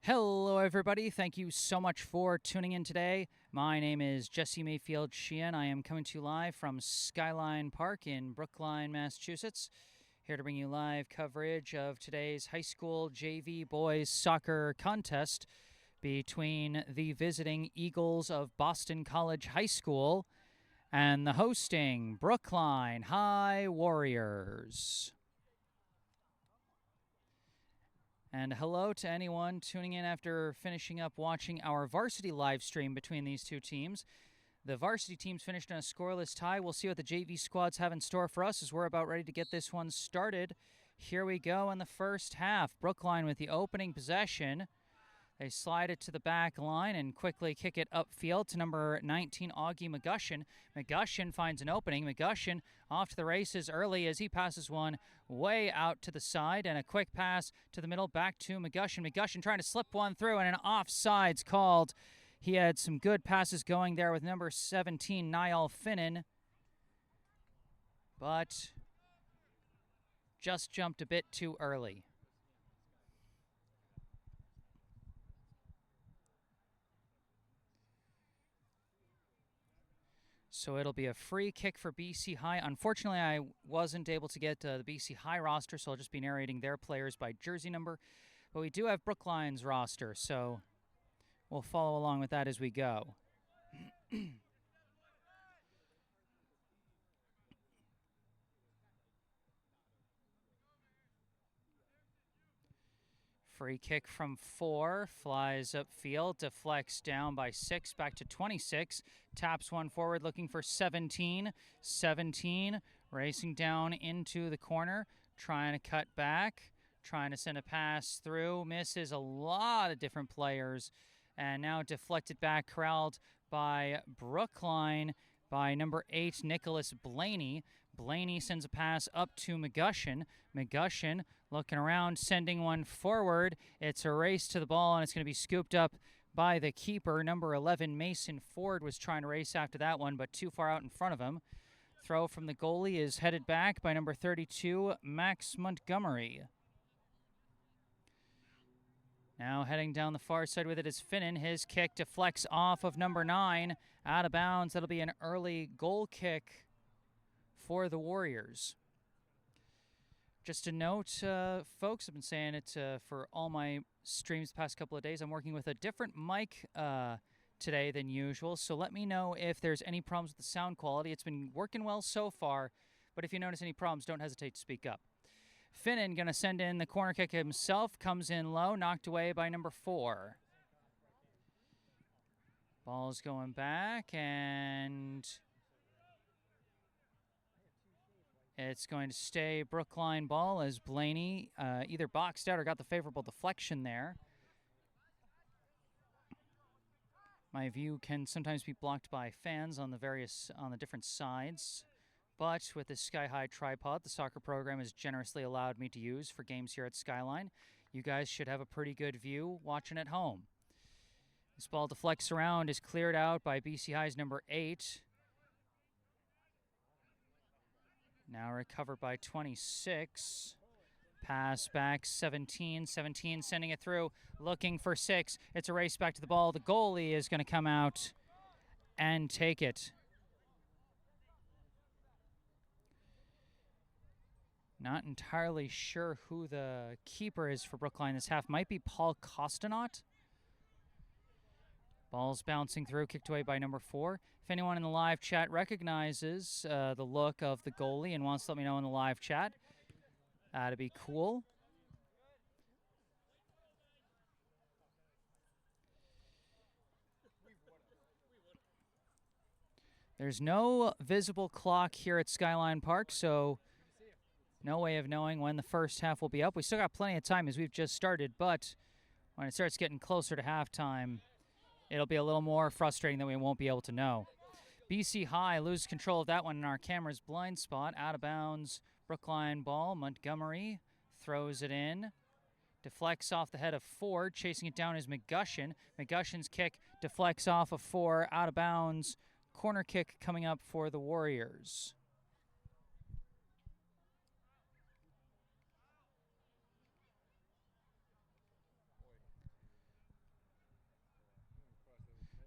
Hello, everybody. Thank you so much for tuning in today. My name is Jesse Mayfield-Sheehan. I am coming to you live from Skyline Park in Brookline, Massachusetts. Here to bring you live coverage of today's high school JV boys soccer contest between the visiting Eagles of Boston College High School and the hosting Brookline High Warriors. And hello to anyone tuning in after finishing up watching our varsity live stream between these two teams. The varsity teams finished in a scoreless tie. We'll see what the JV squads have in store for us as we're about ready to get this one started. Here we go in the first half. Brookline with the opening possession. They slide it to the back line and quickly kick it upfield to number 19, Augie McGushin. McGushin finds an opening. McGushin off to the races early as he passes one way out to the side, and a quick pass to the middle back to McGushin. McGushin trying to slip one through, and an offsides called. He had some good passes going there with number 17, Niall Finnan, but just jumped a bit too early. So it'll be a free kick for BC High. Unfortunately, I wasn't able to get the BC High roster, so I'll just be narrating their players by jersey number. But we do have Brookline's roster, so we'll follow along with that as we go. Free kick from 4, flies upfield, deflects down by 6, back to 26, taps one forward looking for 17. 17 racing down into the corner, trying to cut back, trying to send a pass through, misses a lot of different players, and now deflected back, corralled by Brookline by number 8, Nicholas Blaney. Blaney sends a pass up to McGushin. McGushin looking around, sending one forward. It's a race to the ball, and it's going to be scooped up by the keeper. Number 11, Mason Ford, was trying to race after that one, but too far out in front of him. Throw from the goalie is headed back by number 32, Max Montgomery. Now heading down the far side with it is Finnan. His kick deflects off of number 9, out of bounds. That'll be an early goal kick for the Warriors. Just a note, folks, I've been saying it for all my streams the past couple of days. I'm working with a different mic today than usual, so let me know if there's any problems with the sound quality. It's been working well so far, but if you notice any problems, don't hesitate to speak up. Finnan going to send in the corner kick himself, comes in low, knocked away by number 4. Ball's going back, and it's going to stay Brookline ball as Blaney either boxed out or got the favorable deflection there. My view can sometimes be blocked by fans on the different sides, but with this sky-high tripod the soccer program has generously allowed me to use for games here at Skyline, you guys should have a pretty good view watching at home. This ball deflects around, is cleared out by BC High's number 8. Now recovered by 26. Pass back 17. 17 sending it through, looking for 6. It's a race back to the ball. The goalie is going to come out and take it. Not entirely sure who the keeper is for Brookline this half. Might be Paul Costanot. Ball's bouncing through, kicked away by number 4. If anyone in the live chat recognizes the look of the goalie and wants to let me know in the live chat, that'd be cool. There's no visible clock here at Skyline Park, so no way of knowing when the first half will be up. We still got plenty of time as we've just started, but when it starts getting closer to halftime, it'll be a little more frustrating that we won't be able to know. BC High loses control of that one in our camera's blind spot. Out of bounds, Brookline ball. Montgomery throws it in. Deflects off the head of Ford. Chasing it down is McGushin. McGushin's kick deflects off of 4. Out of bounds. Corner kick coming up for the Warriors.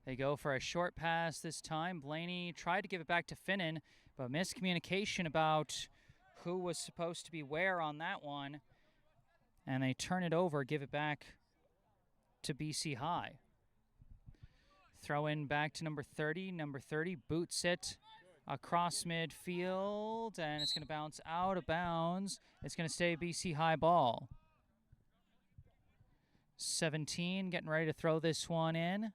They go for a short pass this time. Blaney tried to give it back to Finnan, but miscommunication about who was supposed to be where on that one. And they turn it over, give it back to BC High. Throw in back to number 30. Number 30 boots it across midfield, and it's going to bounce out of bounds. It's going to stay BC High ball. 17 getting ready to throw this one in.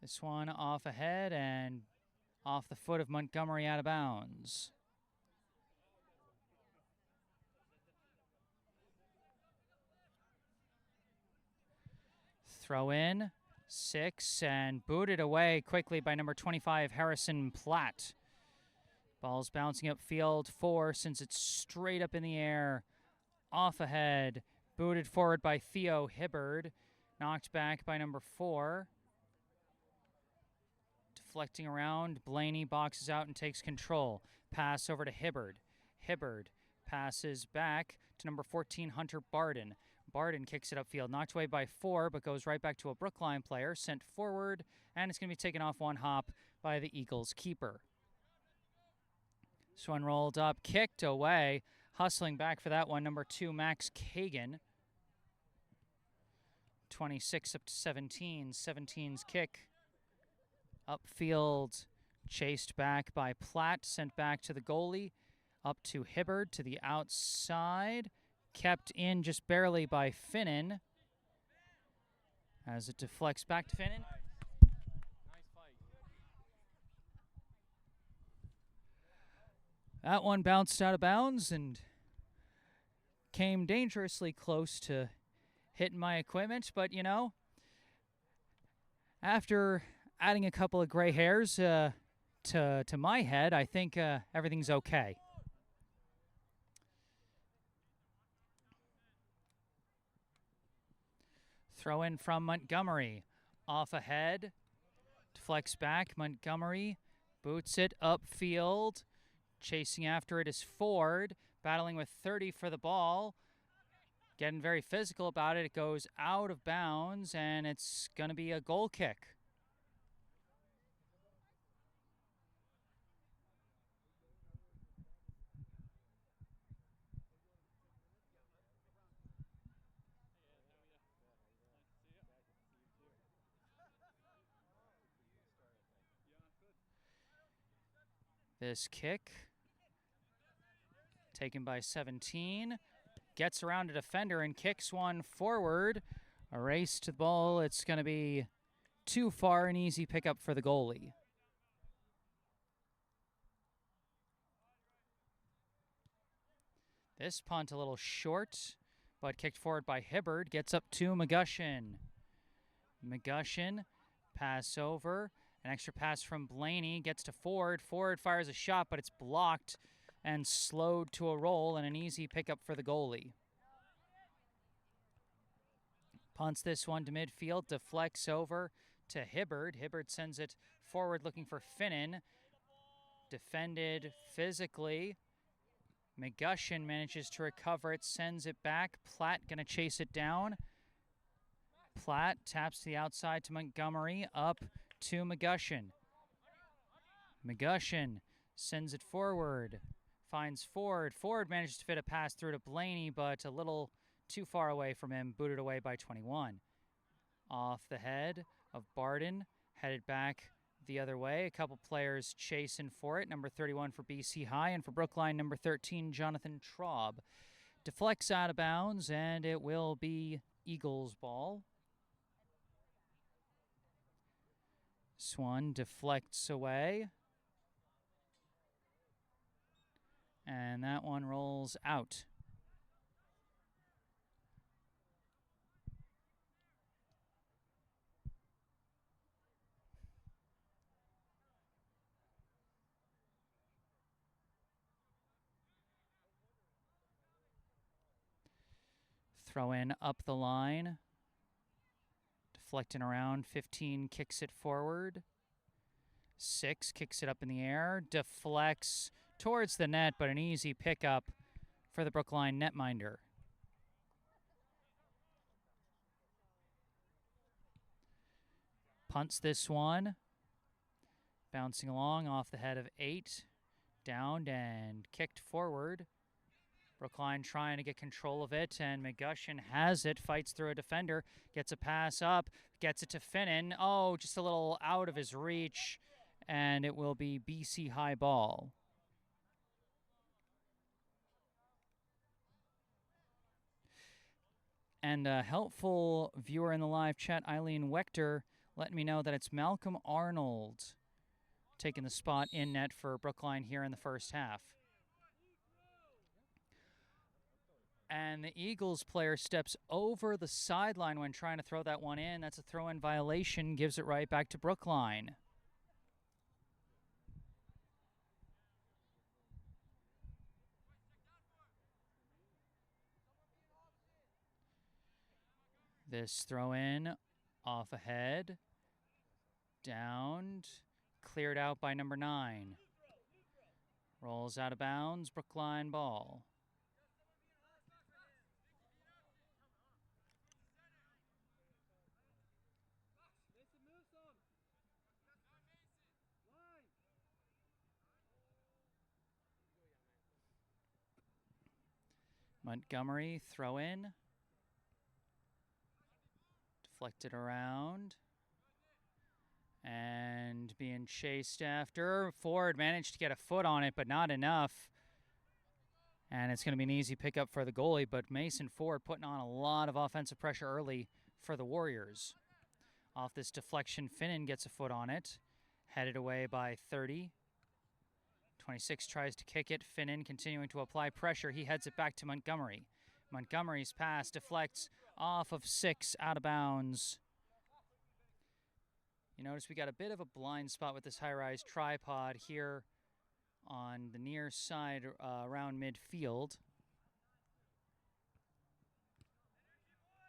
This one off ahead and off the foot of Montgomery, out of bounds. Throw in, 6, and booted away quickly by number 25, Harrison Platt. Ball's bouncing upfield, 4, sends it straight up in the air, off ahead, booted forward by Theo Hibbard, knocked back by number 4. Deflecting around, Blaney boxes out and takes control. Pass over to Hibbard. Hibbard passes back to number 14, Hunter Barden. Barden kicks it upfield, knocked away by 4, but goes right back to a Brookline player, sent forward, and it's going to be taken off one hop by the Eagles keeper. This one rolled up, kicked away, hustling back for that one, number 2, Max Kagan. 26 up to 17, 17's kick. Upfield, chased back by Platt, sent back to the goalie, up to Hibbard to the outside, kept in just barely by Finnan. As it deflects back to Finnan. Nice fight. That one bounced out of bounds and came dangerously close to hitting my equipment, but you know, after adding a couple of gray hairs to my head, I think everything's okay. Throw in from Montgomery. Off ahead. Deflects back. Montgomery boots it upfield. Chasing after it is Ford. Battling with 30 for the ball. Getting very physical about it. It goes out of bounds, and it's going to be a goal kick. This kick, taken by 17, gets around a defender and kicks one forward. A race to the ball. It's going to be too far, an easy pickup for the goalie. This punt a little short, but kicked forward by Hibbard. Gets up to McGushin. McGushin, pass over. An extra pass from Blaney, gets to Ford. Ford fires a shot, but it's blocked and slowed to a roll, and an easy pickup for the goalie. Punts this one to midfield, deflects over to Hibbard. Hibbard sends it forward looking for Finnan. Defended physically. McGushin manages to recover it, sends it back. Platt going to chase it down. Platt taps to the outside to Montgomery, up to McGushin. McGushin sends it forward, finds Ford. Ford manages to fit a pass through to Blaney, but a little too far away from him, booted away by 21. Off the head of Barden, headed back the other way. A couple players chasing for it. Number 31 for BC High, and for Brookline, number 13, Jonathan Traub. Deflects out of bounds, and it will be Eagles ball. This one deflects away. And that one rolls out. Throw in up the line. Deflecting around, 15 kicks it forward. 6 kicks it up in the air, deflects towards the net, but an easy pickup for the Brookline netminder. Punts this one. Bouncing along off the head of 8. Downed and kicked forward. Brookline trying to get control of it, and McGushin has it, fights through a defender, gets a pass up, gets it to Finnan. Oh, just a little out of his reach, and it will be BC high ball. And a helpful viewer in the live chat, Eileen Wechter, letting me know that it's Malcolm Arnold taking the spot in net for Brookline here in the first half. And the Eagles player steps over the sideline when trying to throw that one in. That's a throw-in violation, gives it right back to Brookline. This throw-in off ahead, downed, cleared out by number 9. Rolls out of bounds, Brookline ball. Montgomery throw in. Deflected around. And being chased after. Ford managed to get a foot on it, but not enough. And it's going to be an easy pickup for the goalie, but Mason Ford putting on a lot of offensive pressure early for the Warriors. Off this deflection, Finnan gets a foot on it. Headed away by 30. 26 tries to kick it. Finnan continuing to apply pressure. He heads it back to Montgomery. Montgomery's pass deflects off of 6, out of bounds. You notice we got a bit of a blind spot with this high-rise tripod here on the near side around midfield.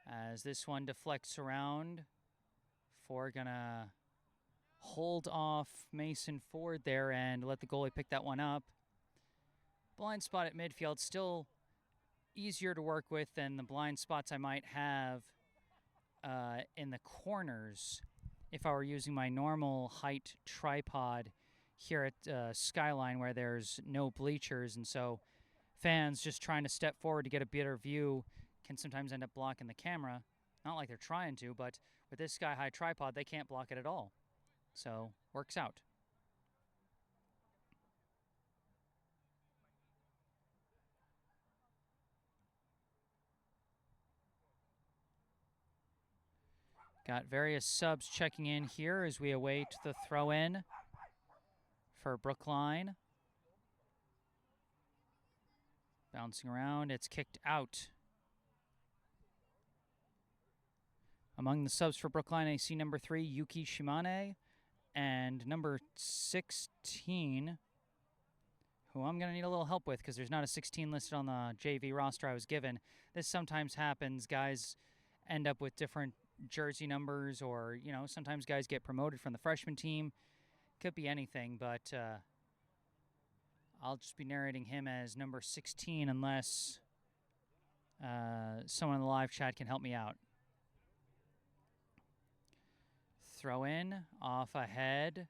As this one deflects around, Ford gonna hold off Mason Ford there and let the goalie pick that one up. Blind spot at midfield, still easier to work with than the blind spots I might have in the corners if I were using my normal height tripod here at Skyline, where there's no bleachers, and so fans just trying to step forward to get a better view can sometimes end up blocking the camera. Not like they're trying to, but with this sky-high tripod, they can't block it at all. So, works out. Got various subs checking in here as we await the throw-in for Brookline. Bouncing around, it's kicked out. Among the subs for Brookline, I see number 3, Yuki Shimane, and number 16, who I'm going to need a little help with because there's not a 16 listed on the JV roster I was given. This sometimes happens. Guys end up with different jersey numbers, or, you know, sometimes guys get promoted from the freshman team. Could be anything, but I'll just be narrating him as number 16 unless someone in the live chat can help me out. Throw in, off ahead.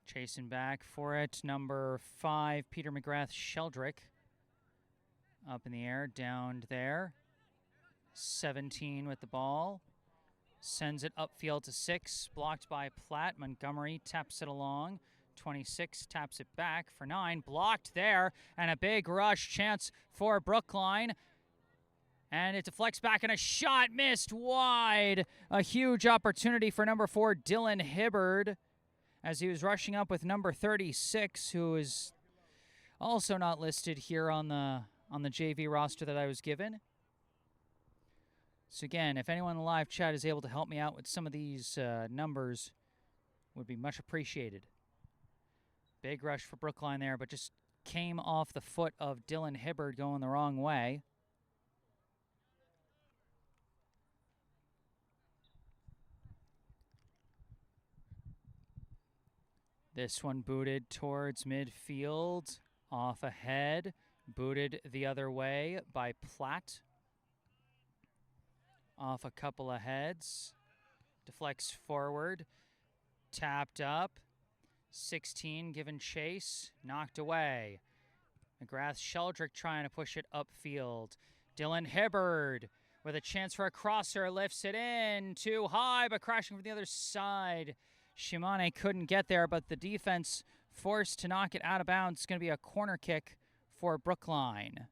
Chasing back for it, number 5, Peter McGrath Sheldrick. Up in the air, downed there. 17 with the ball. Sends it upfield to 6, blocked by Platt. Montgomery taps it along. 26 taps it back for 9, blocked there, and a big rush chance for Brookline. And it deflects back, and a shot missed wide. A huge opportunity for number 4, Dylan Hibbard, as he was rushing up with number 36, who is also not listed here on the JV roster that I was given. So again, if anyone in the live chat is able to help me out with some of these numbers, would be much appreciated. Big rush for Brookline there, but just came off the foot of Dylan Hibbard going the wrong way. This one booted towards midfield, off ahead, booted the other way by Platt. Off a couple of heads, deflects forward, tapped up, 16 given chase, knocked away. McGrath-Sheldrick trying to push it upfield. Dylan Hibbard with a chance for a crosser, lifts it in, too high, but crashing from the other side. Shimane couldn't get there, but the defense forced to knock it out of bounds. It's going to be a corner kick for Brookline.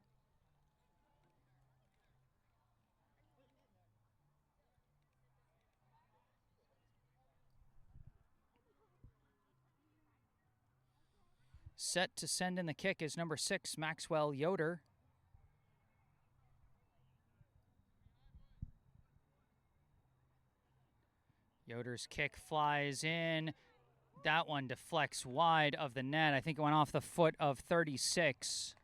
Set to send in the kick is number 6, Maxwell Yoder. Yoder's kick flies in. That one deflects wide of the net. I think it went off the foot of 36.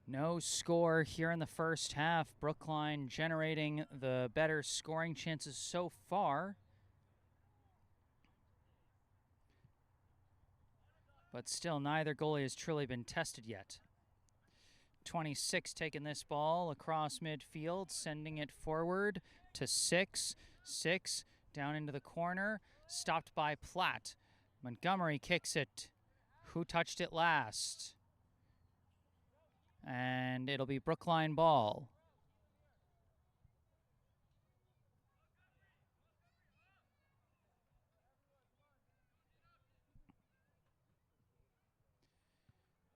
No score here in the first half. Brookline generating the better scoring chances so far. But still, neither goalie has truly been tested yet. 26 taking this ball across midfield, sending it forward to 6. 6 down into the corner, stopped by Platt. Montgomery kicks it. Who touched it last? And it'll be Brookline ball.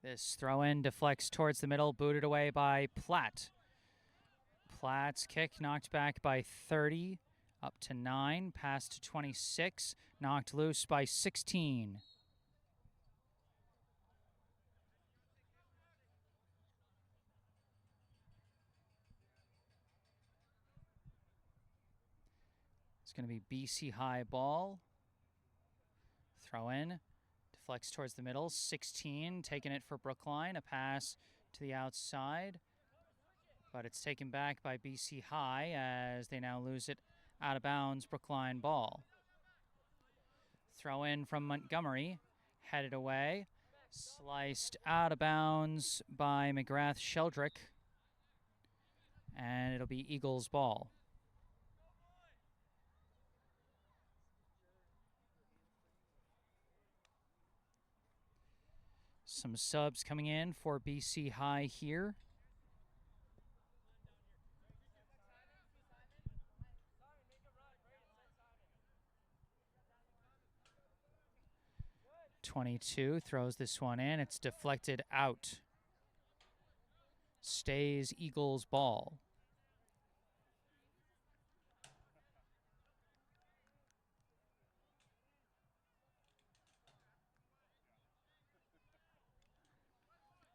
This throw-in deflects towards the middle, booted away by Platt. Platt's kick knocked back by 30, up to 9, pass to 26, knocked loose by 16. It's going to be BC High ball. Throw in. Deflects towards the middle. 16 taking it for Brookline. A pass to the outside. But it's taken back by BC High as they now lose it out of bounds. Brookline ball. Throw in from Montgomery. Headed away. Sliced out of bounds by McGrath-Sheldrick. And it'll be Eagles ball. Some subs coming in for BC High here. .22 throws this one in. It's deflected out. Stays Eagles ball.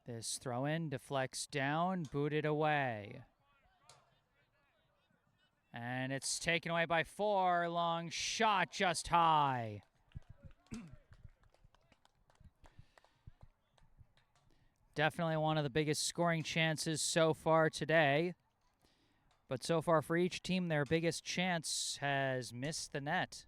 This throw-in deflects down, booted away. And it's taken away by 4. Long shot just high. Definitely one of the biggest scoring chances so far today. But so far for each team, their biggest chance has missed the net.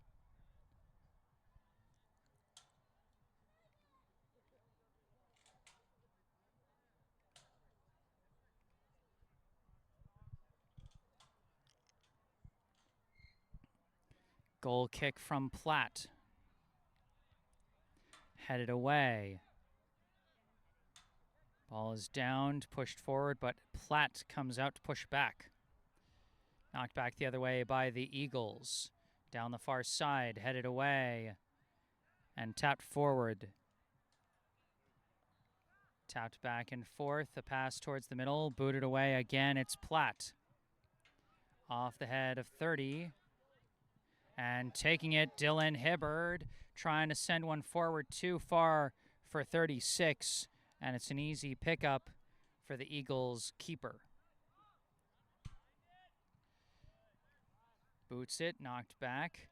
Goal kick from Platt. Headed away. Ball is downed, pushed forward, but Platt comes out to push back. Knocked back the other way by the Eagles. Down the far side, headed away, and tapped forward. Tapped back and forth, a pass towards the middle, booted away again, it's Platt. Off the head of 30. And taking it, Dylan Hibbard, trying to send one forward too far for 36. And it's an easy pickup for the Eagles keeper. Boots it, knocked back.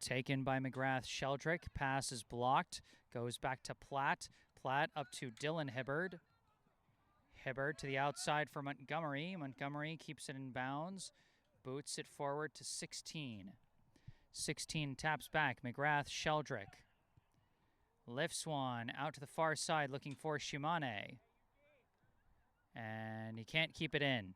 Taken by McGrath-Sheldrick. Pass is blocked. Goes back to Platt. Platt up to Dylan Hibbard. Hibbard to the outside for Montgomery. Montgomery keeps it in bounds. Boots it forward to 16. 16 taps back, McGrath-Sheldrick. Lifts one out to the far side looking for Shimane. And he can't keep it in.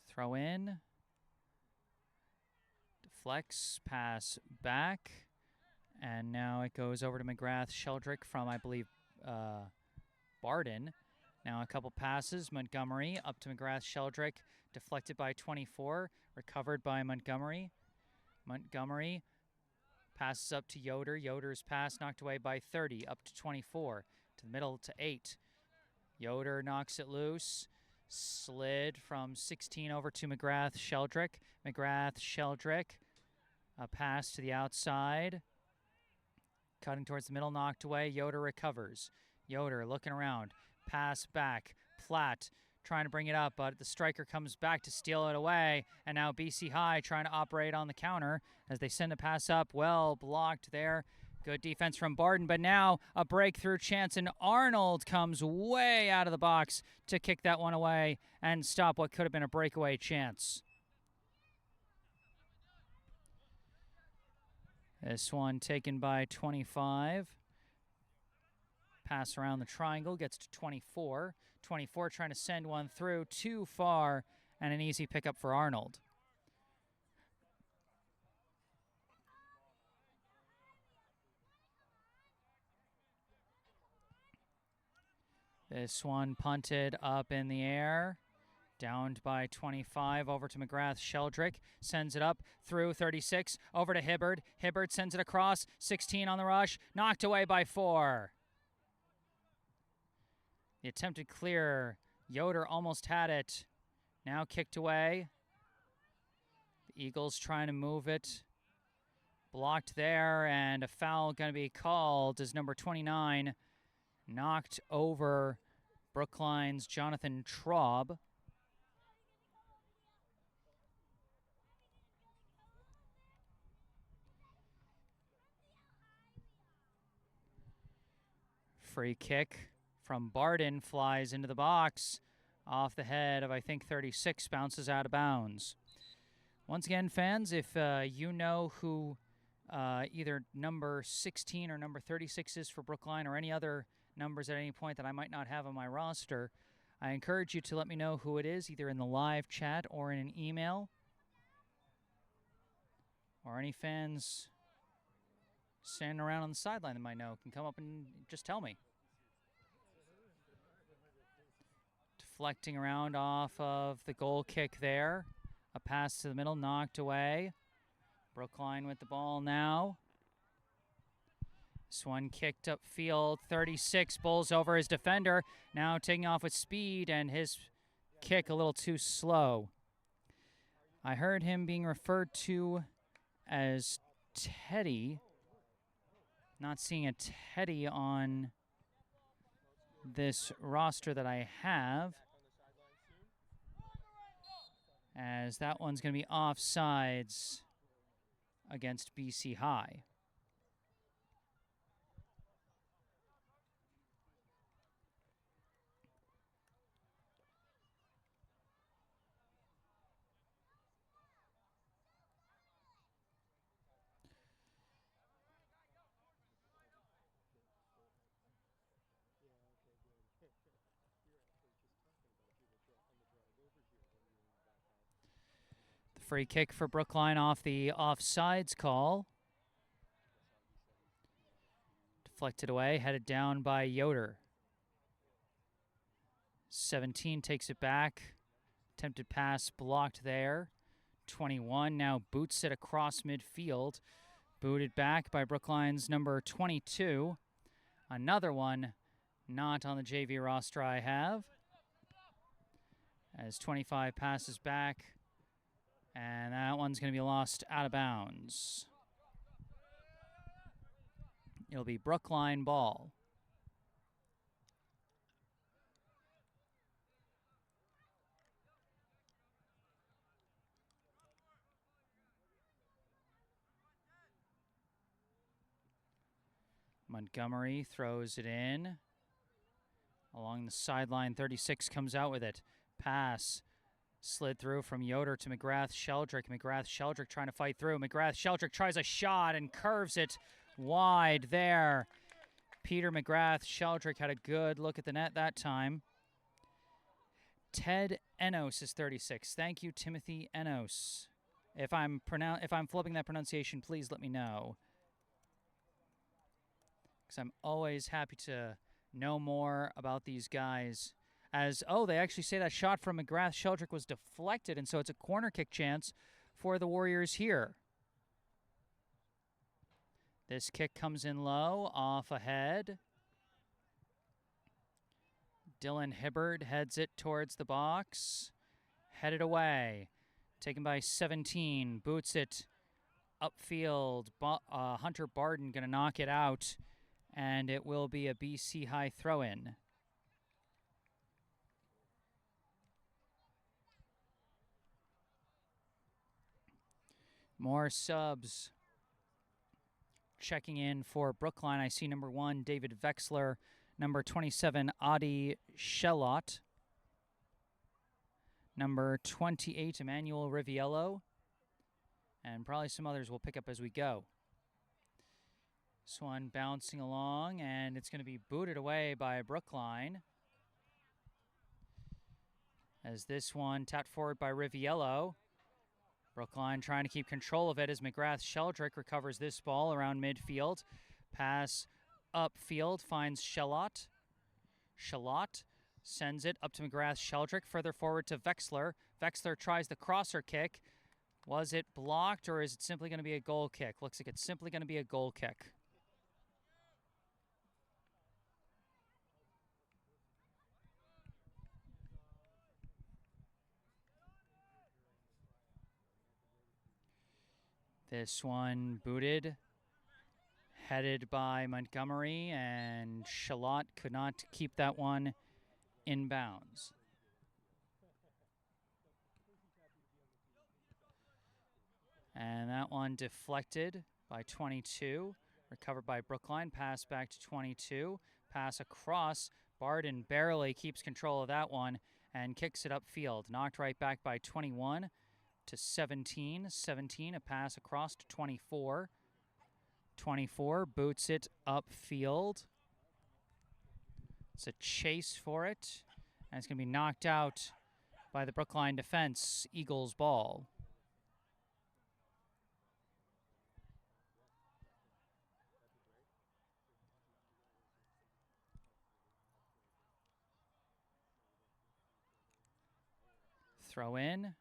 Throw in. Deflects, pass back. And now it goes over to McGrath-Sheldrick from, I believe, Barden. Now a couple passes. Montgomery up to McGrath-Sheldrick. Deflected by 24. Recovered by Montgomery. Montgomery passes up to Yoder. Yoder's pass knocked away by 30. Up to 24. To the middle to 8. Yoder knocks it loose. Slid from 16 over to McGrath-Sheldrick. McGrath-Sheldrick. A pass to the outside. Cutting towards the middle, knocked away. Yoder recovers. Yoder looking around. Pass back. Platt trying to bring it up, but the striker comes back to steal it away. And now BC High trying to operate on the counter as they send a pass up. Well blocked there. Good defense from Barden, but now a breakthrough chance, and Arnold comes way out of the box to kick that one away and stop what could have been a breakaway chance. This one taken by 25. Pass around the triangle, gets to 24. 24 trying to send one through, too far, and an easy pickup for Arnold. This one punted up in the air. Downed by 25 over to McGrath-Sheldrick. Sends it up through 36 over to Hibbard. Hibbard sends it across. 16 on the rush. Knocked away by 4. The attempted clear. Yoder almost had it. Now kicked away. The Eagles trying to move it. Blocked there, and a foul going to be called as number 29 knocked over Brookline's Jonathan Traub. Free kick from Barden flies into the box. Off the head of, I think, 36, bounces out of bounds. Once again, fans, if you know who either number 16 or number 36 is for Brookline, or any other numbers at any point that I might not have on my roster, I encourage you to let me know who it is, either in the live chat or in an email. Or any fans standing around on the sideline that might know can come up and just tell me. Deflecting around off of the goal kick there. A pass to the middle, knocked away. Brookline with the ball now. This one kicked upfield. 36 bowls over his defender. Now taking off with speed, and his kick a little too slow. I heard him being referred to as Teddy. Not seeing a Teddy on this roster that I have, as that one's going to be offsides against BC High. Free kick for Brookline off the offsides call. Deflected away, headed down by Yoder. 17 takes it back. Attempted pass blocked there. 21 now boots it across midfield. Booted back by Brookline's number 22. Another one not on the JV roster I have. As 25 passes back. And that one's going to be lost out of bounds. It'll be Brookline ball. Montgomery throws it in. Along the sideline, 36 comes out with it. Pass Slid through from Yoder to McGrath-Sheldrick. McGrath-Sheldrick trying to fight through. McGrath-Sheldrick tries a shot and curves it wide there. Peter McGrath-Sheldrick had a good look at the net that time. Ted Enos is 36. Thank you, Timothy Enos. If I'm flipping that pronunciation, please let me know, because I'm always happy to know more about these guys. They actually say that shot from McGrath-Sheldrick was deflected, and so it's a corner kick chance for the Warriors here. This kick comes in low, off ahead. Dylan Hibbard heads it towards the box. Headed away. Taken by 17. Boots it upfield. Hunter Barden going to knock it out, and it will be a BC High throw-in. More subs checking in for Brookline. I see number 1, David Vexler. Number 27, Adi Shellot. Number 28, Emmanuel Riviello. And probably some others we'll pick up as we go. This one bouncing along, and it's going to be booted away by Brookline. As this one tapped forward by Riviello. Brookline trying to keep control of it as McGrath-Sheldrick recovers this ball around midfield. Pass upfield finds Shellot. Shellot sends it up to McGrath-Sheldrick, further forward to Vexler. Vexler tries the crosser kick. Was it blocked, or is it simply going to be a goal kick? Looks like it's simply going to be a goal kick. This one booted, headed by Montgomery, and Shellot could not keep that one in bounds. And that one deflected by 22, recovered by Brookline, pass back to 22, pass across. Barden barely keeps control of that one and kicks it upfield. Knocked right back by 21 to 17. 17, a pass across to 24. 24 boots it upfield. It's a chase for it, and it's going to be knocked out by the Brookline defense. Eagles ball. Throw in.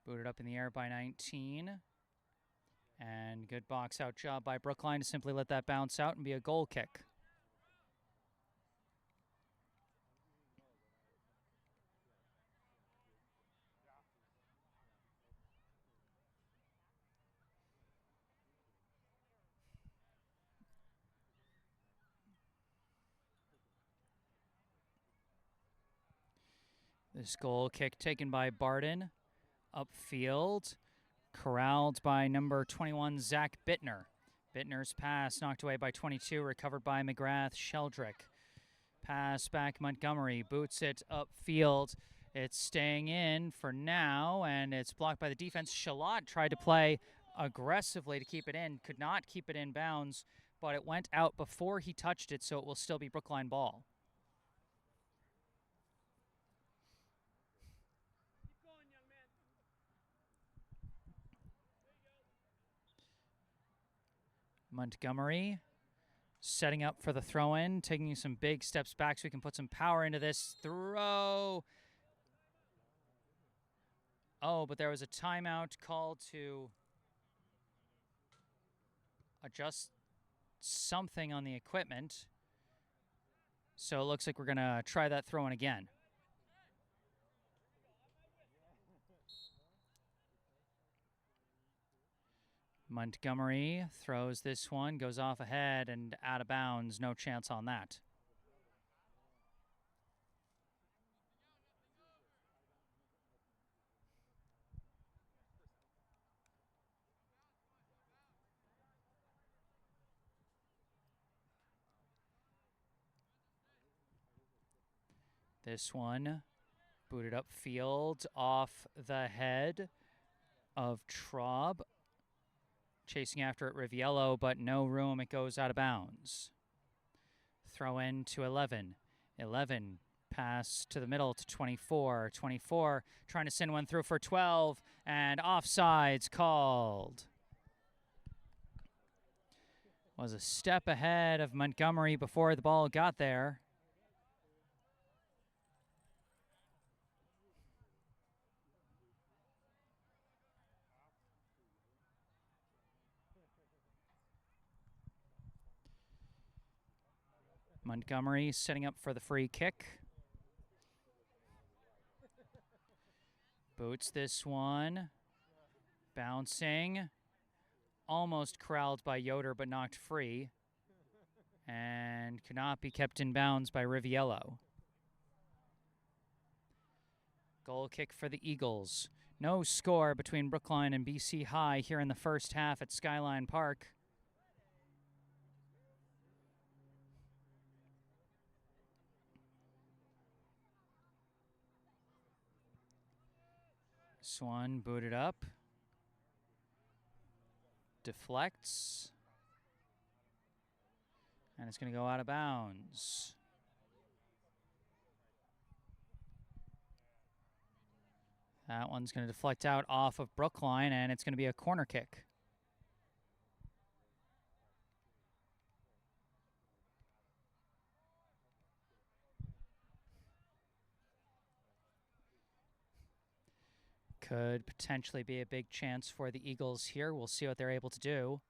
Booted up in the air by 19. And good box out job by Brookline to simply let that bounce out and be a goal kick. This goal kick taken by Barden. Upfield. Corralled by number 21, Zach Bittner. Bittner's pass knocked away by 22, recovered by McGrath-Sheldrick. Pass back Montgomery, boots it upfield. It's staying in for now, and it's blocked by the defense. Shellot tried to play aggressively to keep it in, could not keep it in bounds, but it went out before he touched it, so it will still be Brookline ball. Montgomery setting up for the throw-in, taking some big steps back so we can put some power into this throw. Oh, but there was a timeout called to adjust something on the equipment. So it looks like we're going to try that throw-in again. Montgomery throws this one, goes off ahead and out of bounds. No chance on that. This one Booted upfield off the head of Traub. Chasing after it, Riviello, but no room. It goes out of bounds. Throw in to 11. 11 pass to the middle to 24. 24 trying to send one through for 12, and offsides called. Was a step ahead of Montgomery before the ball got there. Montgomery setting up for the free kick. Boots this one. Bouncing. Almost corralled by Yoder, but knocked free. And could not be kept in bounds by Riviello. Goal kick for the Eagles. No score between Brookline and BC High here in the first half at Skyline Park. Swan booted up. Deflects. And it's going to go out of bounds. That one's going to deflect out off of Brookline, and it's going to be a corner kick. Could potentially be a big chance for the Eagles here. We'll see what they're able to do.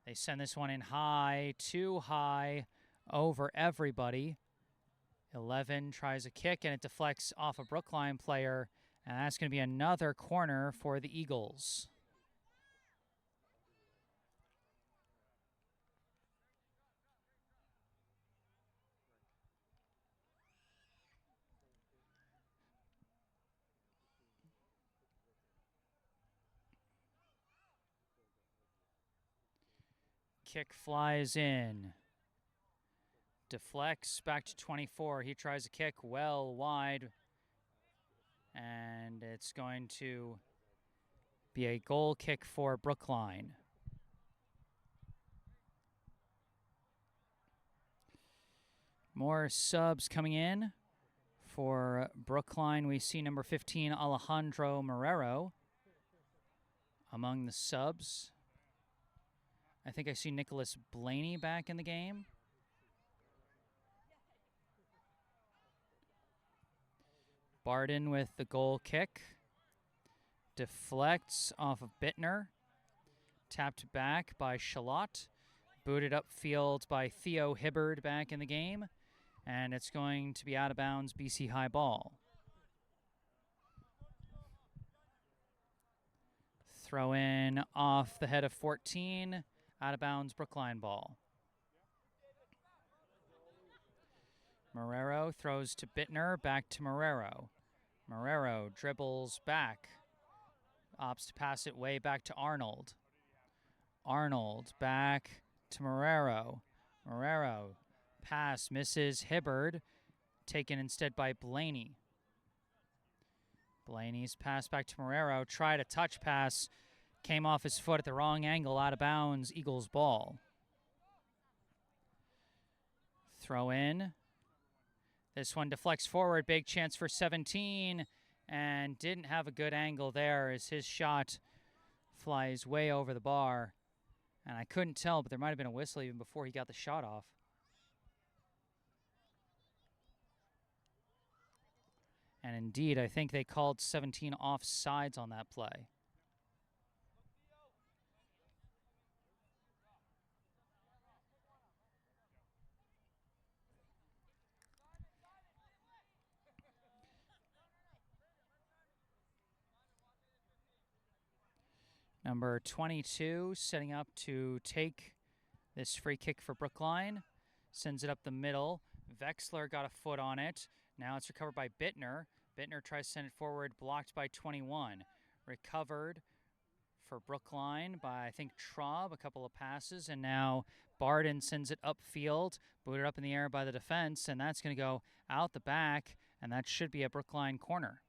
They send this one in high, too high, over everybody. 11 tries a kick, and it deflects off a Brookline player, and that's going to be another corner for the Eagles. Kick flies in. Deflects back to 24. He tries a kick well wide. And it's going to be a goal kick for Brookline. More subs coming in. For Brookline, we see number 15, Alejandro Marrero, among the subs. I think I see Nicholas Blaney back in the game. Barden with the goal kick. Deflects off of Bittner. Tapped back by Shalott. Booted upfield by Theo Hibbard back in the game. And it's going to be out of bounds, BC High ball. Throw in off the head of 14. Out of bounds, Brookline ball. Marrero throws to Bittner, back to Marrero. Marrero dribbles back. Opts to pass it way back to Arnold. Arnold back to Marrero. Marrero pass misses Hibbard. Taken instead by Blaney. Blaney's pass back to Marrero. Tried a touch pass. Came off his foot at the wrong angle, out of bounds, Eagles ball. Throw in. This one deflects forward, big chance for 17, and didn't have a good angle there as his shot flies way over the bar. And I couldn't tell, but there might have been a whistle even before he got the shot off. And indeed, I think they called 17 offsides on that play. Number 22 setting up to take this free kick for Brookline. Sends it up the middle. Vexler got a foot on it. Now it's recovered by Bittner. Bittner tries to send it forward, blocked by 21. Recovered for Brookline by, I think, Traub, a couple of passes. And now Barden sends it upfield, booted up in the air by the defense. And that's going to go out the back and that should be a Brookline corner.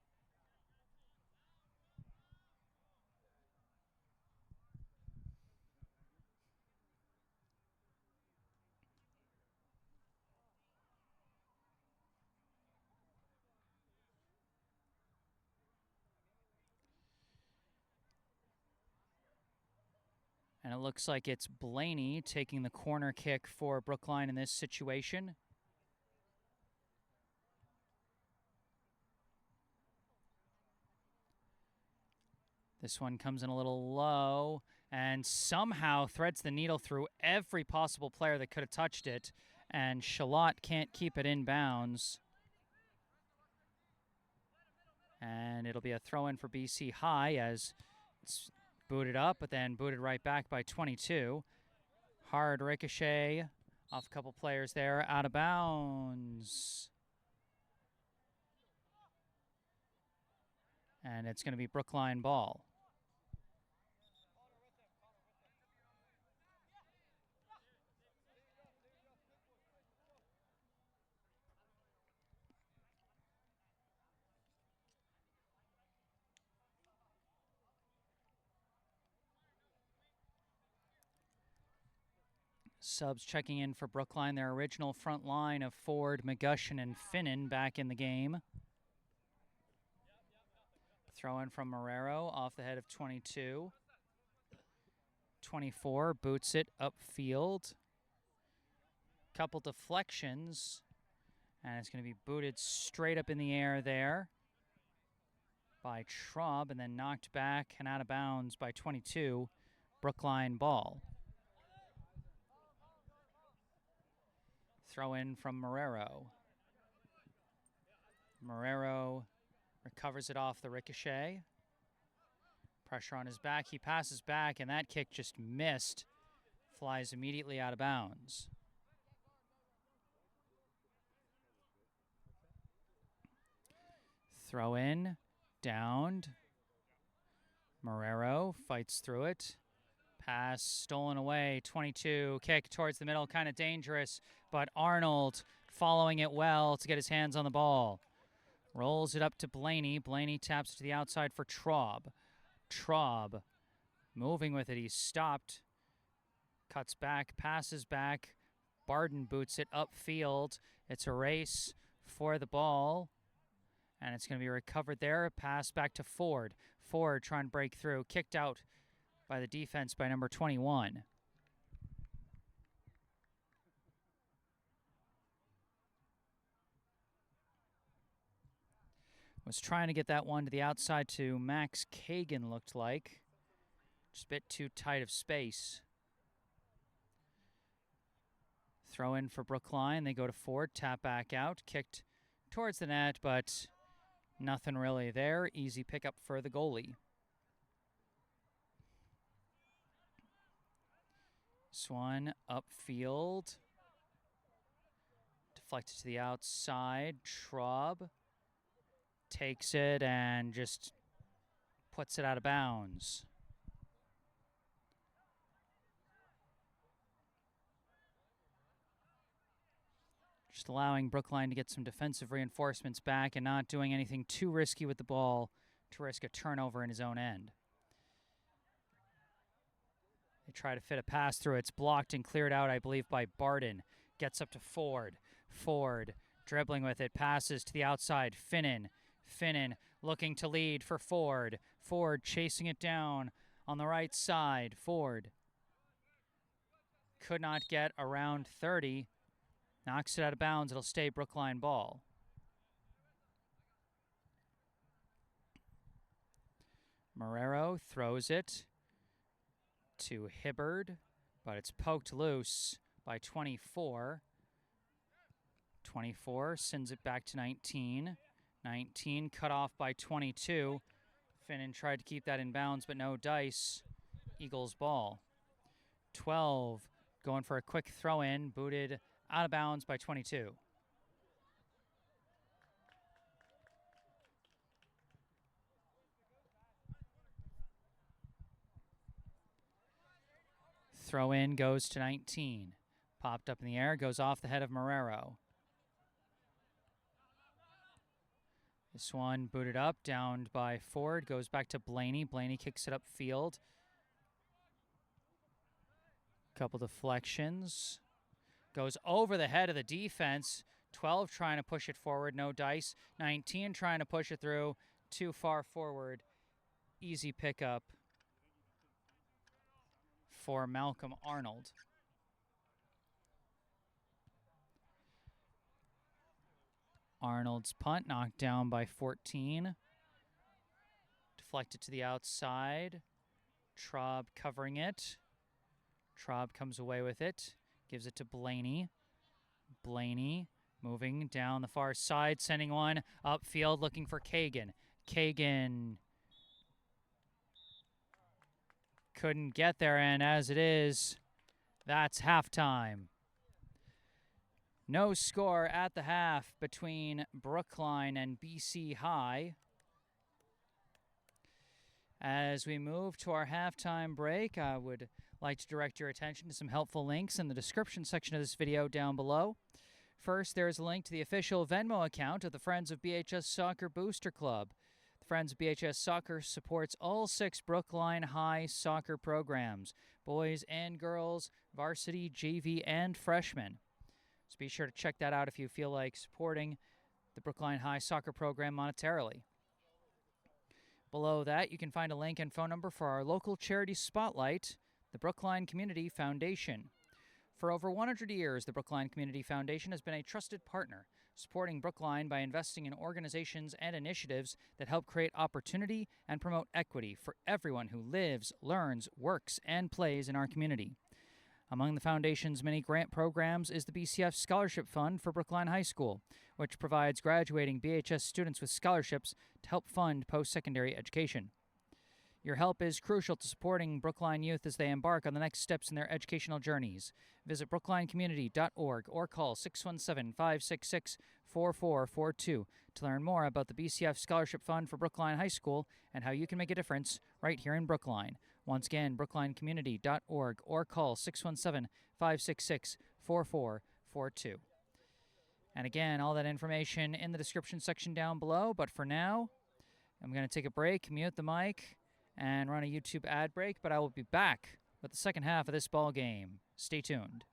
And it looks like it's Blaney taking the corner kick for Brookline in this situation. This one comes in a little low and somehow threads the needle through every possible player that could have touched it. And Shalott can't keep it in bounds. And it'll be a throw in for BC High as it's booted up, but then booted right back by 22. Hard ricochet off a couple players there, out of bounds. And it's going to be Brookline ball. Subs checking in for Brookline, their original front line of Ford, McGushin, and Finnan back in the game. Throw in from Marrero off the head of 22. 24 boots it upfield. Couple deflections, and it's going to be booted straight up in the air there by Traub, and then knocked back and out of bounds by 22. Brookline ball. Throw in from Marrero. Marrero recovers it off the ricochet. Pressure on his back. He passes back, and that kick just missed. Flies immediately out of bounds. Throw in, downed. Marrero fights through it. Pass stolen away, 22, kick towards the middle, kind of dangerous, but Arnold following it well to get his hands on the ball. Rolls it up to Blaney. Blaney taps it to the outside for Traub. Traub moving with it, he's stopped. Cuts back, passes back. Barden boots it upfield. It's a race for the ball, and it's going to be recovered there. Pass back to Ford. Ford trying to break through, kicked out by the defense by number 21. Was trying to get that one to the outside to Max Kagan, looked like. Just a bit too tight of space. Throw in for Brookline. They go to Ford, tap back out, kicked towards the net, but nothing really there. Easy pickup for the goalie. Swan upfield. Deflected to the outside. Traub takes it and just puts it out of bounds. Just allowing Brookline to get some defensive reinforcements back and not doing anything too risky with the ball to risk a turnover in his own end. They try to fit a pass through. It's blocked and cleared out, I believe, by Barden. Gets up to Ford. Ford dribbling with it. Passes to the outside. Finnan. Finnan looking to lead for Ford. Ford chasing it down on the right side. Ford could not get around 30. Knocks it out of bounds. It'll stay Brookline ball. Marrero throws it to Hibbard, but it's poked loose by 24. 24 sends it back to 19. 19 cut off by 22. Finnan tried to keep that in bounds, but no dice. Eagles ball. 12 going for a quick throw in, booted out of bounds by 22. Throw in goes to 19. Popped up in the air, goes off the head of Marrero. This one booted up, downed by Ford, goes back to Blaney. Blaney kicks it upfield. Couple deflections. Goes over the head of the defense. 12 trying to push it forward, no dice. 19 trying to push it through, too far forward. Easy pickup for Malcolm Arnold. Arnold's punt knocked down by 14. Deflected to the outside. Traub covering it. Traub comes away with it. Gives it to Blaney. Blaney moving down the far side, sending one upfield, looking for Kagan. Kagan couldn't get there, and as it is, that's halftime. No score at the half between Brookline and BC High. As we move to our halftime break, I would like to direct your attention to some helpful links in the description section of this video down below. First, there is a link to the official Venmo account of the Friends of BHS Soccer Booster Club. The Friends of BHS Soccer supports all 6 Brookline High soccer programs, boys and girls, varsity, JV, and freshmen. So be sure to check that out if you feel like supporting the Brookline High soccer program monetarily. Below that, you can find a link and phone number for our local charity spotlight, the Brookline Community Foundation. For over 100 years, the Brookline Community Foundation has been a trusted partner, supporting Brookline by investing in organizations and initiatives that help create opportunity and promote equity for everyone who lives, learns, works, and plays in our community. Among the Foundation's many grant programs is the BCF Scholarship Fund for Brookline High School, which provides graduating BHS students with scholarships to help fund post-secondary education. Your help is crucial to supporting Brookline youth as they embark on the next steps in their educational journeys. Visit brooklinecommunity.org or call 617-566-4442 to learn more about the BCF Scholarship Fund for Brookline High School and how you can make a difference right here in Brookline. Once again, brooklinecommunity.org or call 617-566-4442. And again, all that information in the description section down below. But for now, I'm going to take a break, mute the mic, and run a YouTube ad break. But I will be back with the second half of this ball game. Stay tuned.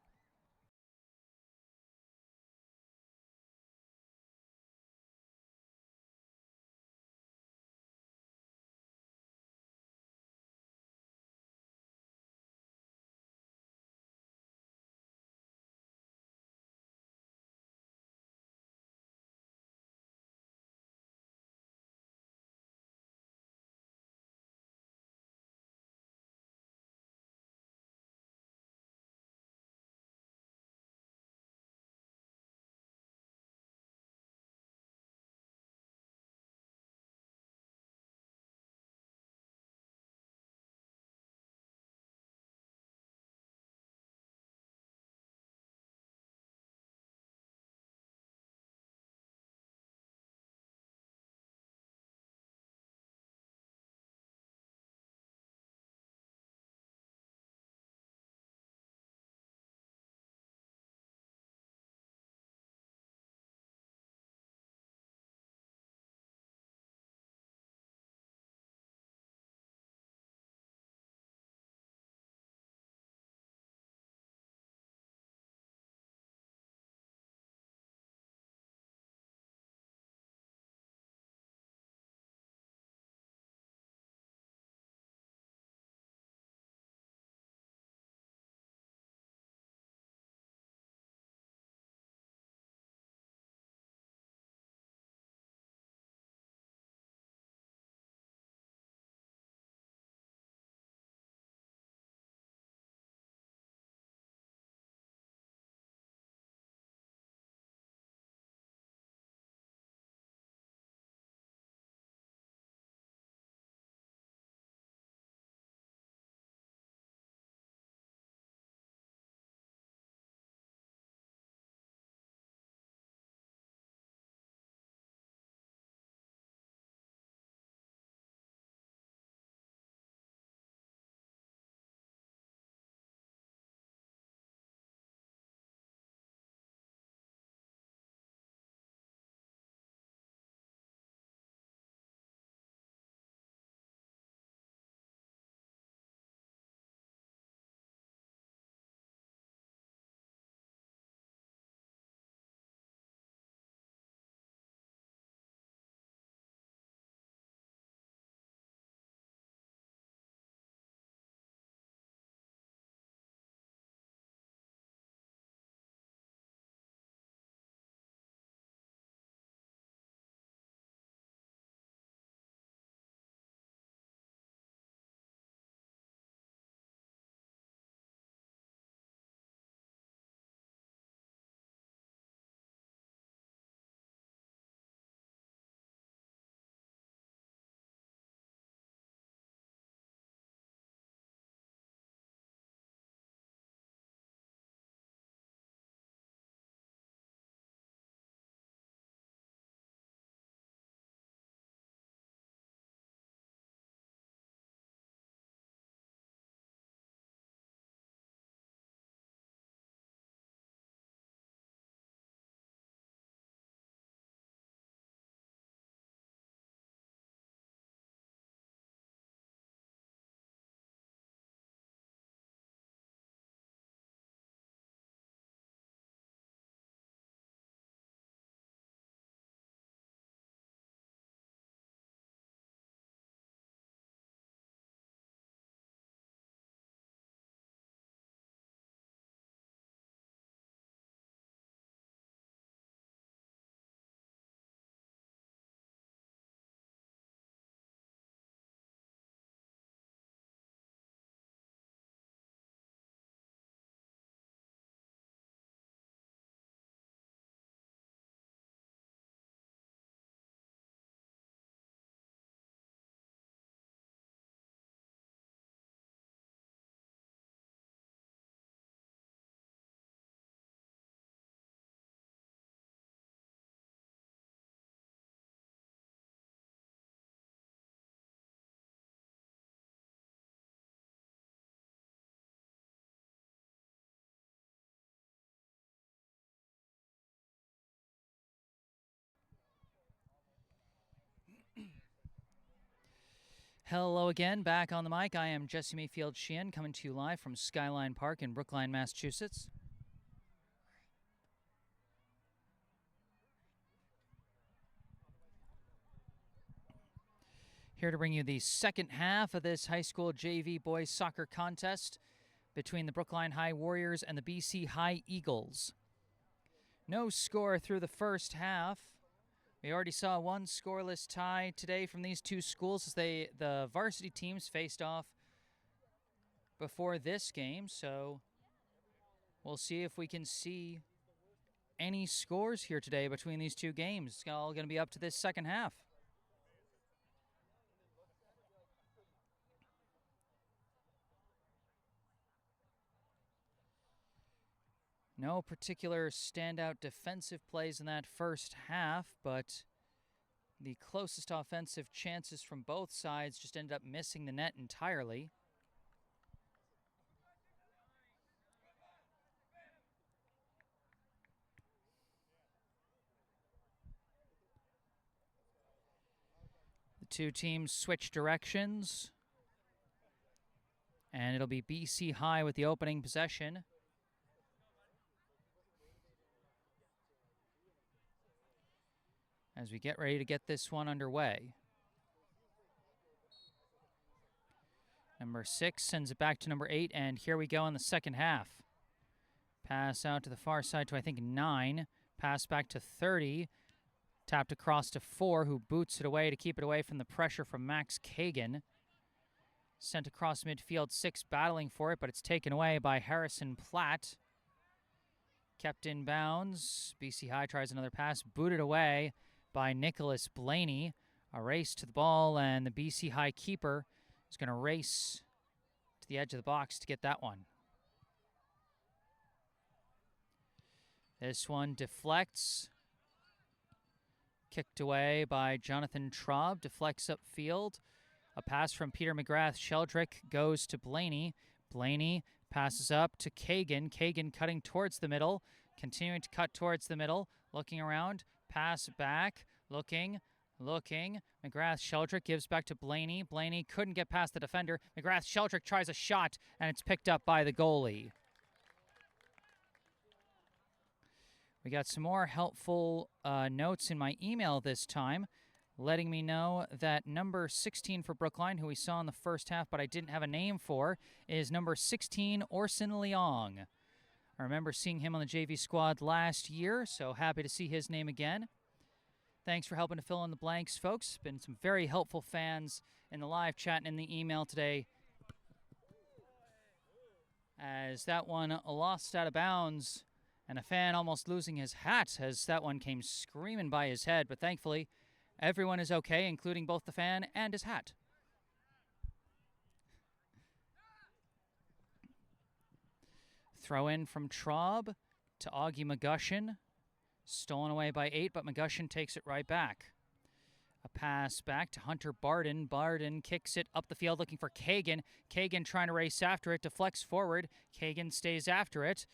Hello again, back on the mic. I am Jesse Mayfield-Sheehan, coming to you live from Skyline Park in Brookline, Massachusetts. Here to bring you the second half of this high school JV boys soccer contest between the Brookline High Warriors and the BC High Eagles. No score through the first half. We already saw one scoreless tie today from these two schools as the varsity teams faced off before this game, so we'll see if we can see any scores here today between these two games. It's all going to be up to this second half. No particular standout defensive plays in that first half, but the closest offensive chances from both sides just ended up missing the net entirely. The two teams switch directions, and it'll be BC High with the opening possession. As we get ready to get this one underway. Number 6 sends it back to number 8, and here we go in the second half. Pass out to the far side to, I think, 9. Pass back to 30. Tapped across to 4, who boots it away to keep it away from the pressure from Max Kagan. Sent across midfield, 6 battling for it, but it's taken away by Harrison Platt. Kept in bounds. BC High tries another pass, booted away by Nicholas Blaney. A race to the ball, and the BC High keeper is going to race to the edge of the box to get that one. This one deflects. Kicked away by Jonathan Traub, deflects upfield. A pass from Peter McGrath-Sheldrick goes to Blaney. Blaney passes up to Kagan. Kagan cutting towards the middle, continuing to cut towards the middle, looking around. Pass back, looking. McGrath-Sheldrick gives back to Blaney. Blaney couldn't get past the defender. McGrath-Sheldrick tries a shot, and it's picked up by the goalie. We got some more helpful notes in my email this time, letting me know that number 16 for Brookline, who we saw in the first half but I didn't have a name for, is number 16, Orson Leong. I remember seeing him on the JV squad last year, so happy to see his name again. Thanks for helping to fill in the blanks, folks. Been some very helpful fans in the live chat and in the email today. As that one lost out of bounds, and a fan almost losing his hat as that one came screaming by his head, but thankfully everyone is okay, including both the fan and his hat. Throw in from Traub to Augie McGushin. Stolen away by 8, but McGushin takes it right back. A pass back to Hunter Barden. Barden kicks it up the field looking for Kagan. Kagan trying to race after it, deflects forward. Kagan stays after it.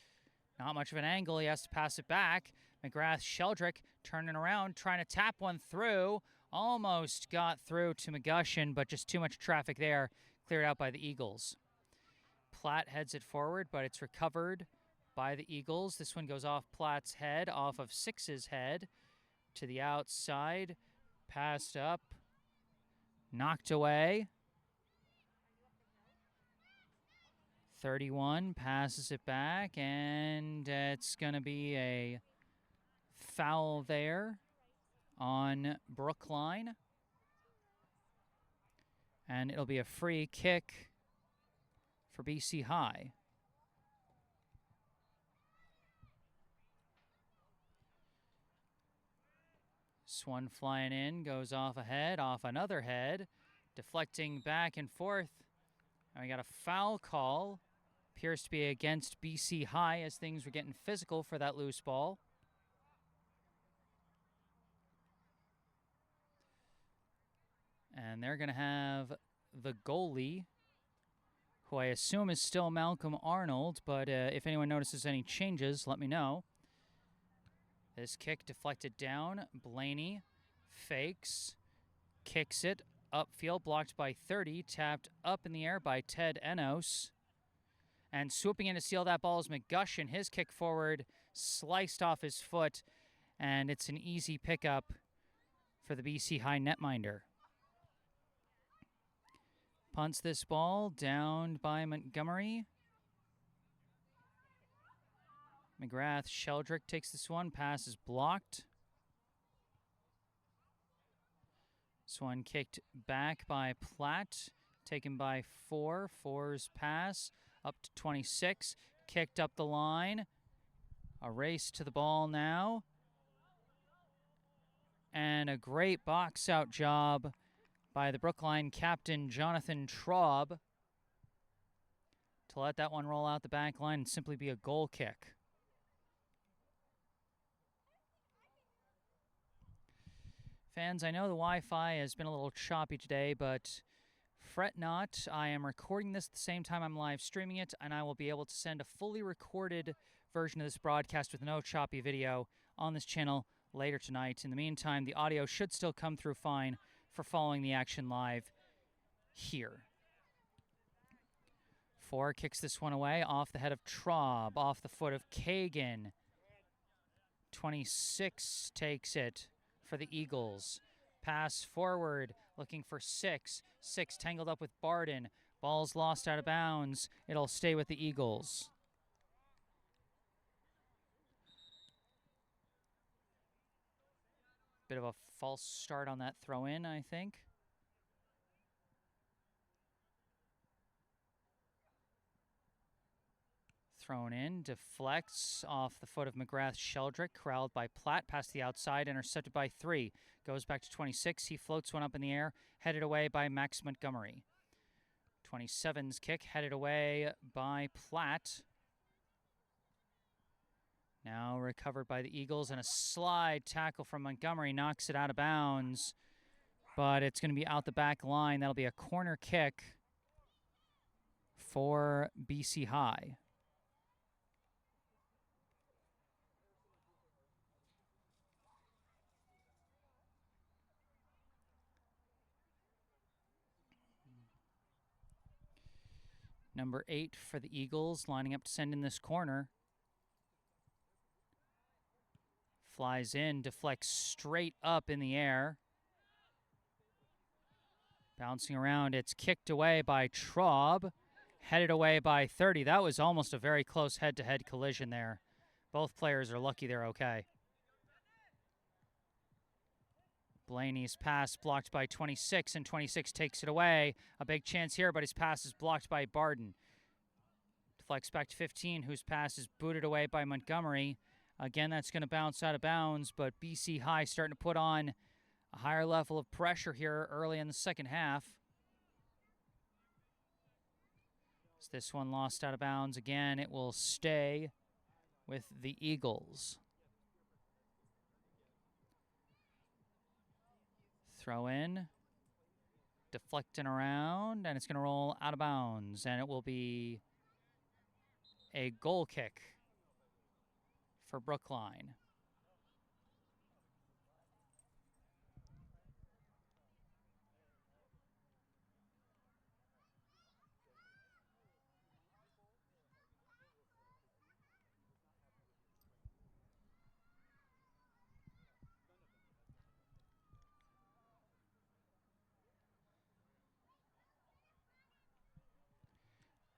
Not much of an angle, he has to pass it back. McGrath-Sheldrick turning around, trying to tap one through. Almost got through to McGushin, but just too much traffic there. Cleared out by the Eagles. Platt heads it forward, but it's recovered by the Eagles. This one goes off Platt's head, off of 6's head. To the outside. Passed up. Knocked away. 31 passes it back, and it's going to be a foul there on Brookline. And it'll be a free kick for BC High. This one flying in, goes off a head, off another head, deflecting back and forth. And we got a foul call. Appears to be against BC High as things were getting physical for that loose ball. And they're going to have the goalie, who I assume is still Malcolm Arnold, but if anyone notices any changes, let me know. This kick deflected down. Blaney fakes, kicks it upfield, blocked by 30, tapped up in the air by Ted Enos. And swooping in to steal that ball is McGushin. His kick forward sliced off his foot, and it's an easy pickup for the BC High netminder. Punts this ball, downed by Montgomery. McGrath, Sheldrick takes this one, pass is blocked. This one kicked back by Platt, taken by 4. 4's pass up to 26, kicked up the line. A race to the ball now. And a great box out job by the Brookline captain, Jonathan Traub, to let that one roll out the back line and simply be a goal kick. Fans, I know the Wi-Fi has been a little choppy today, but fret not. I am recording this at the same time I'm live streaming it, and I will be able to send a fully recorded version of this broadcast with no choppy video on this channel later tonight. In the meantime, the audio should still come through fine for following the action live here. 4 kicks this one away off the head of Traub, off the foot of Kagan. 26 takes it for the Eagles. Pass forward, looking for 6. 6 tangled up with Barden. Ball's lost out of bounds. It'll stay with the Eagles. Bit of a false start on that throw in, I think. Thrown in, deflects off the foot of McGrath Sheldrick, corralled by Platt, past the outside, intercepted by 3. Goes back to 26, he floats one up in the air, headed away by Max Montgomery. 27's kick, headed away by Platt. Now recovered by the Eagles, and a slide tackle from Montgomery knocks it out of bounds, but it's going to be out the back line. That'll be a corner kick for BC High. Number 8 for the Eagles, lining up to send in this corner. Flies in, deflects straight up in the air. Bouncing around, it's kicked away by Traub, headed away by 30. That was almost a very close head-to-head collision there. Both players are lucky they're okay. Blaney's pass blocked by 26, and 26 takes it away. A big chance here, but his pass is blocked by Barden. Deflects back to 15, whose pass is booted away by Montgomery. Again, that's going to bounce out of bounds, but BC High starting to put on a higher level of pressure here early in the second half. As this one lost out of bounds again, it will stay with the Eagles. Throw in, deflecting around, and it's going to roll out of bounds, and it will be a goal kick for Brookline.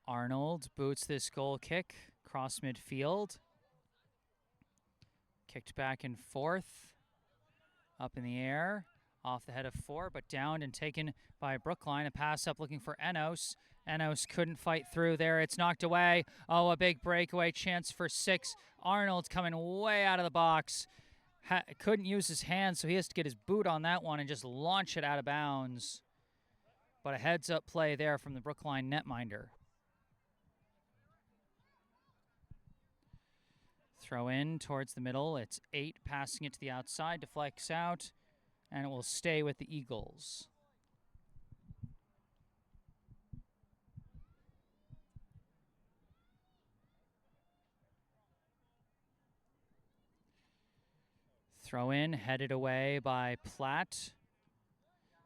Arnold boots this goal kick across midfield. Kicked back and forth, up in the air, off the head of 4, but downed and taken by Brookline. A pass up looking for Enos. Enos couldn't fight through there. It's knocked away. Oh, a big breakaway chance for 6. Arnold's coming way out of the box. Couldn't use his hands, so he has to get his boot on that one and just launch it out of bounds. But a heads-up play there from the Brookline netminder. Throw in towards the middle. It's 8 passing it to the outside, deflects out, and it will stay with the Eagles. Throw in, headed away by Platt.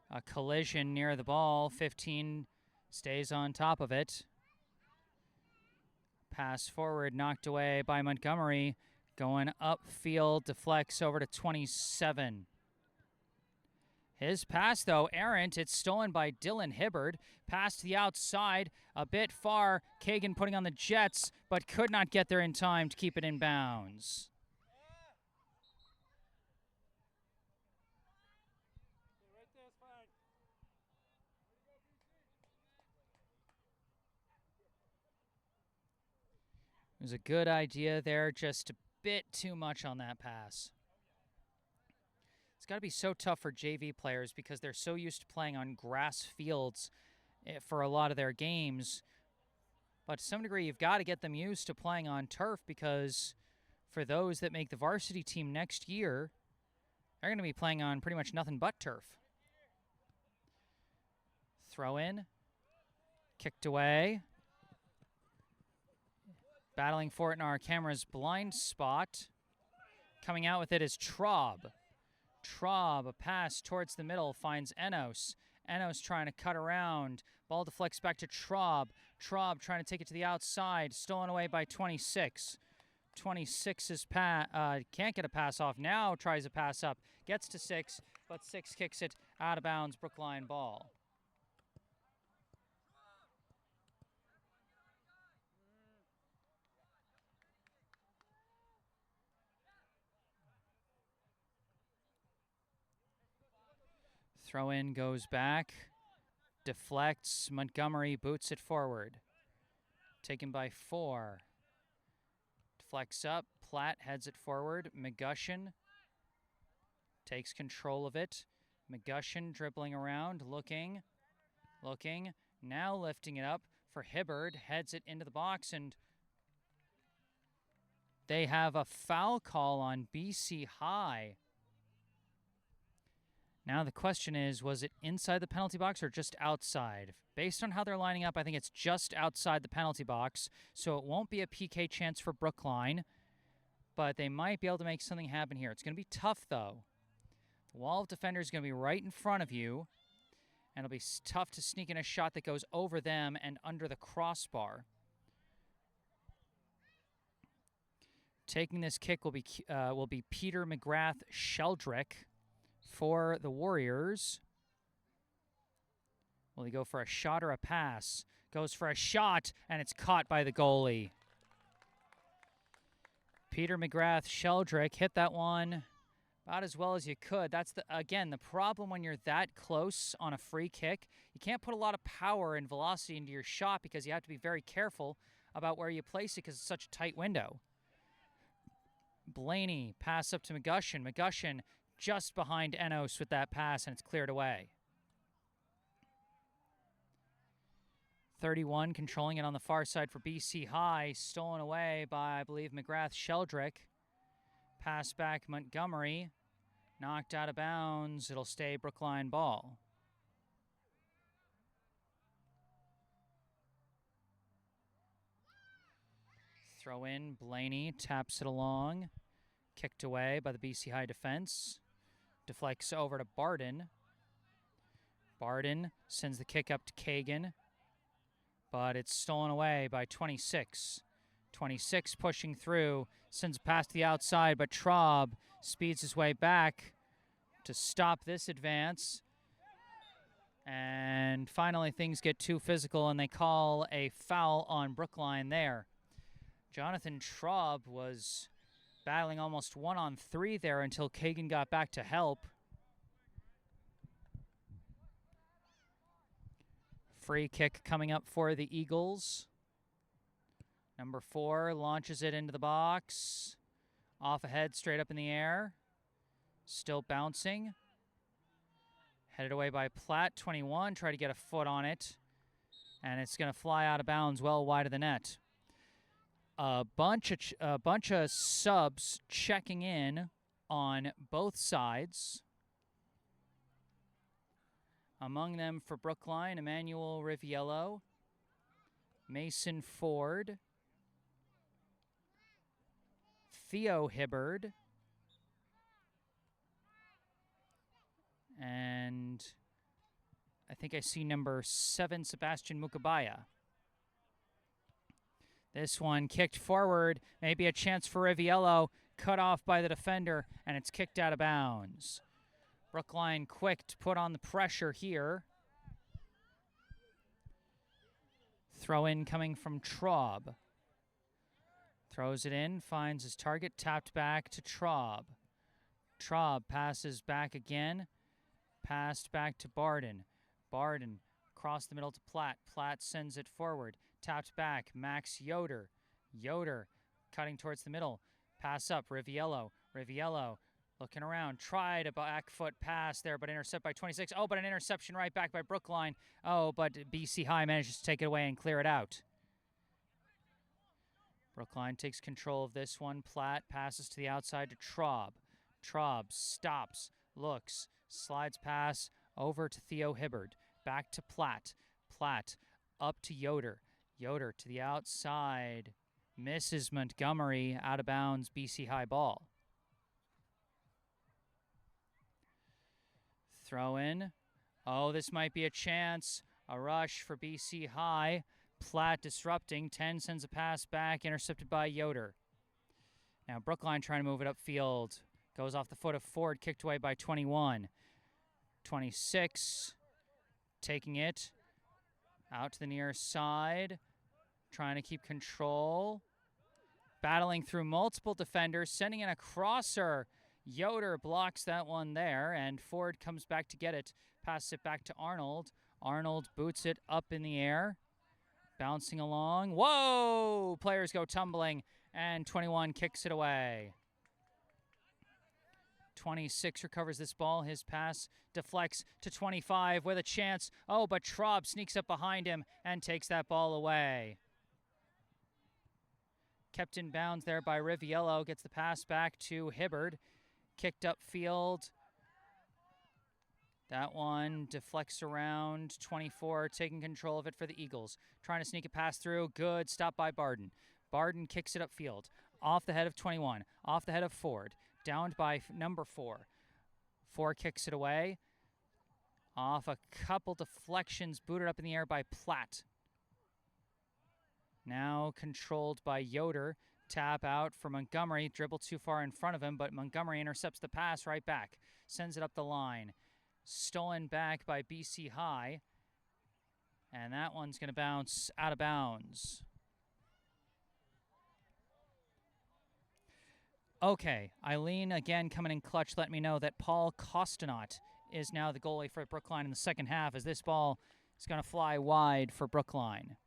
A collision near the ball. 15 stays on top of it. Pass forward, knocked away by Montgomery. Going upfield, deflects over to 27. His pass, though, errant. It's stolen by Dylan Hibbard. Pass to the outside, a bit far. Kagan putting on the Jets, but could not get there in time to keep it in bounds. It was a good idea there, just a bit too much on that pass. It's got to be so tough for JV players because they're so used to playing on grass fields for a lot of their games. But to some degree, you've got to get them used to playing on turf because for those that make the varsity team next year, they're going to be playing on pretty much nothing but turf. Throw in. Kicked away. Battling for it in our camera's blind spot. Coming out with it is Traub. Traub, a pass towards the middle, finds Enos. Enos trying to cut around. Ball deflects back to Traub. Traub trying to take it to the outside. Stolen away by 26. 26's can't get a pass off. Now tries a pass up. Gets to 6, but 6 kicks it out of bounds. Brookline ball. Throw in goes back. Deflects. Montgomery boots it forward. Taken by 4. Deflects up. Platt heads it forward. McGushin takes control of it. McGushin dribbling around, looking. Now lifting it up for Hibbard. Heads it into the box, and they have a foul call on BC High. Now the question is, was it inside the penalty box or just outside? Based on how they're lining up, I think it's just outside the penalty box, so it won't be a PK chance for Brookline, but they might be able to make something happen here. It's going to be tough, though. The wall of defenders is going to be right in front of you, and it'll be tough to sneak in a shot that goes over them and under the crossbar. Taking this kick will be Peter McGrath Sheldrick for the Warriors. Will he go for a shot or a pass? Goes for a shot, and it's caught by the goalie. Peter McGrath Sheldrick hit that one about as well as you could. That's, again, the problem when you're that close on a free kick. You can't put a lot of power and velocity into your shot because you have to be very careful about where you place it because it's such a tight window. Blaney, pass up to McGushin. McGushin just behind Enos with that pass, and it's cleared away. 31 controlling it on the far side for BC High. Stolen away by, I believe, McGrath Sheldrick. Pass back Montgomery. Knocked out of bounds. It'll stay Brookline ball. Throw in. Blaney taps it along. Kicked away by the BC High defense. Deflects over to Barden. Barden sends the kick up to Kagan, but it's stolen away by 26. 26 pushing through, sends a pass to the outside, but Traub speeds his way back to stop this advance. And finally things get too physical and they call a foul on Brookline there. Jonathan Traub was battling almost 1-on-3 there until Kagan got back to help. Free kick coming up for the Eagles. Number 4 launches it into the box. Off ahead, straight up in the air. Still bouncing. Headed away by Platt. 21, try to get a foot on it. And it's going to fly out of bounds well wide of the net. A bunch of subs checking in on both sides. Among them for Brookline, Emmanuel Riviello, Mason Ford, Theo Hibbard, and I think I see number 7, Sebastian Mukabaya. This one kicked forward, maybe a chance for Riviello, cut off by the defender, and it's kicked out of bounds. Brookline quick to put on the pressure here. Throw in coming from Traub. Throws it in, finds his target, tapped back to Traub. Traub passes back again, passed back to Barden. Barden across the middle to Platt. Platt sends it forward, tapped back, Max Yoder. Yoder cutting towards the middle, pass up, Riviello. Riviello looking around, tried a back foot pass there, but intercept by 26. Oh, but an interception right back by Brookline. Oh, but BC High manages to take it away and clear it out. Brookline takes control of this one. Platt passes to the outside to Traub. Traub stops, looks, slides pass over to Theo Hibbard. Back to Platt. Platt up to Yoder. Yoder to the outside. Misses Montgomery, out of bounds, BC High ball. Throw in. Oh, this might be a chance. A rush for BC High. Platt disrupting. 10 sends a pass back, intercepted by Yoder. Now Brookline trying to move it upfield. Goes off the foot of Ford, kicked away by 21. 26, taking it out to the near side. Trying to keep control. Battling through multiple defenders, sending in a crosser. Yoder blocks that one there, and Ford comes back to get it. Passes it back to Arnold. Arnold boots it up in the air. Bouncing along. Whoa! Players go tumbling, and 21 kicks it away. 26 recovers this ball. His pass deflects to 25 with a chance. Oh, but Traub sneaks up behind him and takes that ball away. Kept in bounds there by Riviello. Gets the pass back to Hibbard. Kicked upfield. That one deflects around. 24 taking control of it for the Eagles. Trying to sneak a pass through. Good. Stop by Barden. Barden kicks it upfield. Off the head of 21. Off the head of Ford. Downed by number 4. 4 kicks it away. Off a couple deflections. Booted up in the air by Platt. Now controlled by Yoder. Tap out for Montgomery. Dribble too far in front of him, but Montgomery intercepts the pass right back. Sends it up the line. Stolen back by BC High. And that one's going to bounce out of bounds. Okay, Eileen again coming in clutch. Let me know that Paul Costanot is now the goalie for Brookline in the second half, as this ball is going to fly wide for Brookline.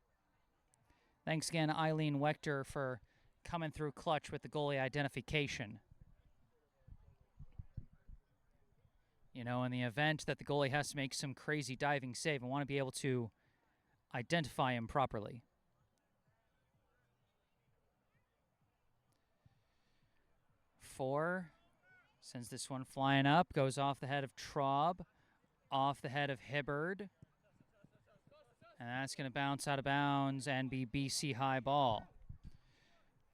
Thanks again, Eileen Wechter, for coming through clutch with the goalie identification. You know, in the event that the goalie has to make some crazy diving save, I want to be able to identify him properly. Four sends this one flying up, goes off the head of Traub, off the head of Hibbard. And that's going to bounce out of bounds and be BC High ball.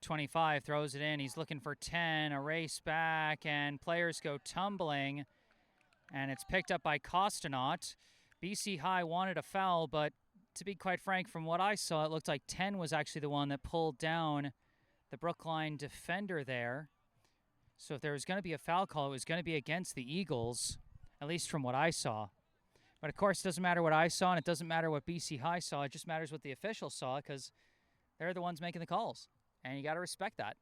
25 throws it in. He's looking for 10. A race back, and players go tumbling. And it's picked up by Costanot. BC High wanted a foul, but to be quite frank, from what I saw, it looked like 10 was actually the one that pulled down the Brookline defender there. So if there was going to be a foul call, it was going to be against the Eagles, at least from what I saw. But, of course, it doesn't matter what I saw, and it doesn't matter what BC High saw. It just matters what the officials saw, because they're the ones making the calls. And you got to respect that.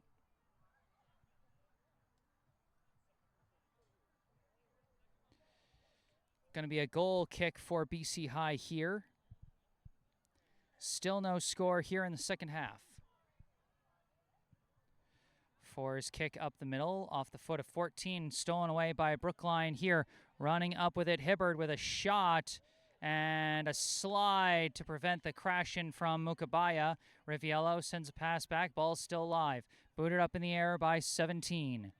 Going to be a goal kick for BC High here. Still no score here in the second half. Four's kick up the middle, off the foot of 14, stolen away by Brookline here. Running up with it, Hibbard with a shot and a slide to prevent the crash in from Mukabaya. Riviello sends a pass back, ball's still live. Booted up in the air by 17.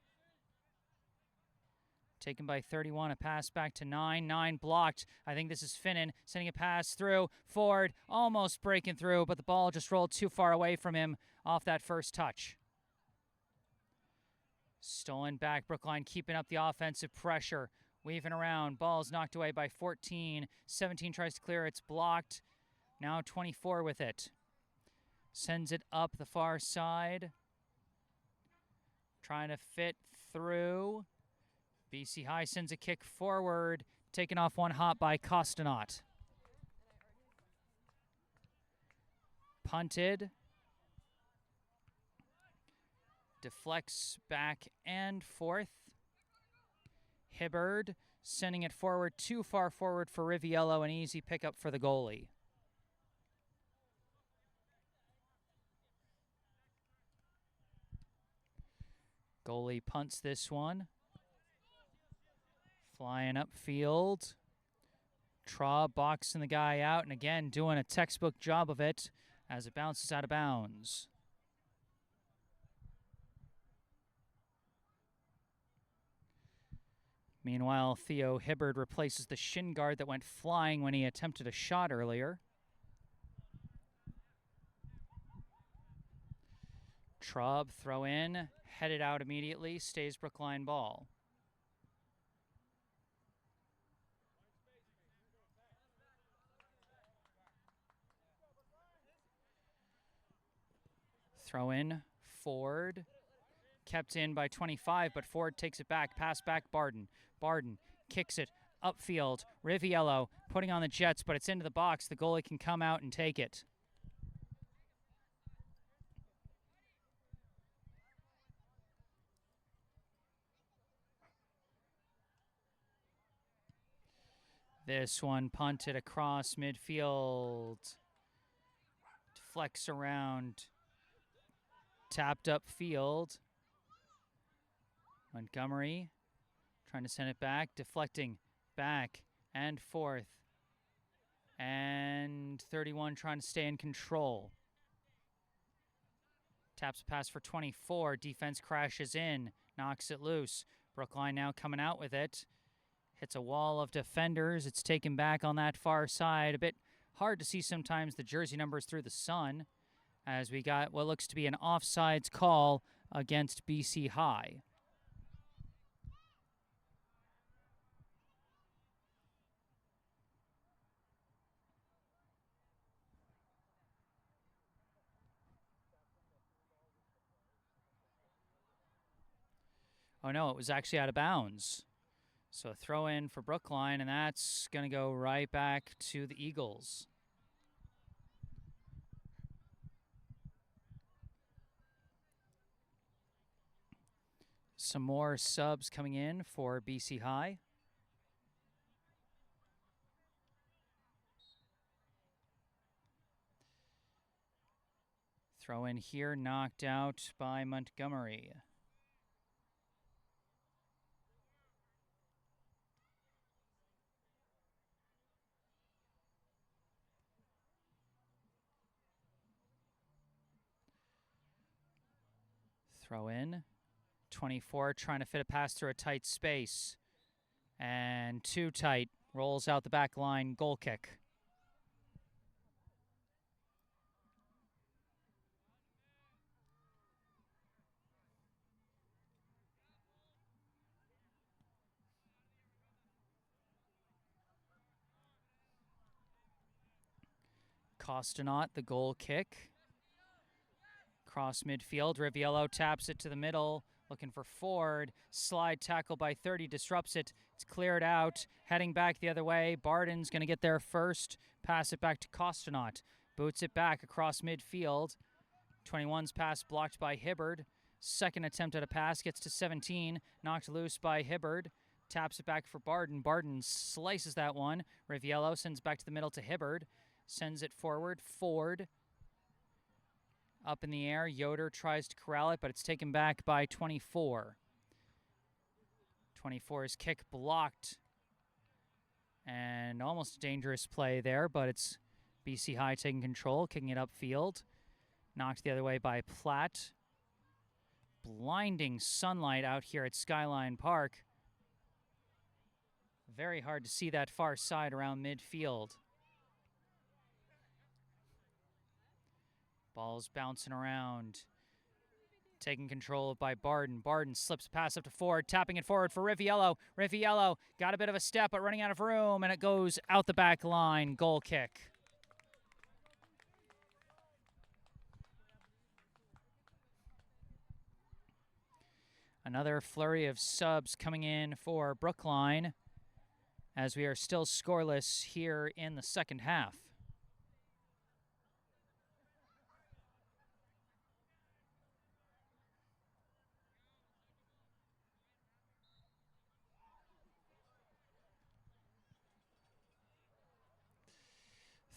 Taken by 31, a pass back to 9. 9 blocked. I think this is Finnan sending a pass through. Ford almost breaking through, but the ball just rolled too far away from him off that first touch. Stolen back. Brookline keeping up the offensive pressure weaving around. Ball's knocked away by 14. 17 tries to clear. It's blocked. Now 24 with it. Sends it up the far side. Trying to fit through. BC High sends a kick forward. Taken off one hop by Costanot. Punted. Deflects back and forth. Hibbard sending it forward, too far forward for Riviello, an easy pickup for the goalie. Goalie punts this one. Flying upfield. Traub boxing the guy out, and again doing a textbook job of it as it bounces out of bounds. Meanwhile, Theo Hibbard replaces the shin guard that went flying when he attempted a shot earlier. Traub throw in, headed out immediately, stays Brookline ball. Throw in, Ford. Kept in by 25, but Ford takes it back. Pass back, Barden. Barden kicks it upfield. Riviello putting on the Jets, but it's into the box. The goalie can come out and take it. This one punted across midfield. Deflects around. Tapped upfield. Montgomery trying to send it back, deflecting back and forth. And 31 trying to stay in control. Taps a pass for 24. Defense crashes in, knocks it loose. Brookline now coming out with it. Hits a wall of defenders. It's taken back on that far side. A bit hard to see sometimes the jersey numbers through the sun, as we got what looks to be an offsides call against BC High. Oh no, it was actually out of bounds. So a throw in for Brookline, and that's going to go right back to the Eagles. Some more subs coming in for BC High. Throw in here, knocked out by Montgomery. Throw in. 24 trying to fit a pass through a tight space. And too tight. Rolls out the back line. Goal kick. Costanot, the goal kick. Cross midfield. Riviello taps it to the middle. Looking for Ford. Slide tackle by 30. Disrupts it. It's cleared out. Heading back the other way. Barden's going to get there first. Pass it back to Costanot. Boots it back across midfield. 21's pass blocked by Hibbard. Second attempt at a pass. Gets to 17. Knocked loose by Hibbard. Taps it back for Barden. Barden slices that one. Riviello sends back to the middle to Hibbard. Sends it forward. Ford. Up in the air. Yoder tries to corral it, but it's taken back by 24. 24's kick blocked. And almost a dangerous play there, but it's BC High taking control, kicking it upfield. Knocked the other way by Platt. Blinding sunlight out here at Skyline Park. Very hard to see that far side around midfield. Ball's bouncing around. Taken control of by Barden. Barden slips pass up to Ford, tapping it forward for Riviello. Riviello got a bit of a step, but running out of room, and it goes out the back line. Goal kick. Another flurry of subs coming in for Brookline as we are still scoreless here in the second half.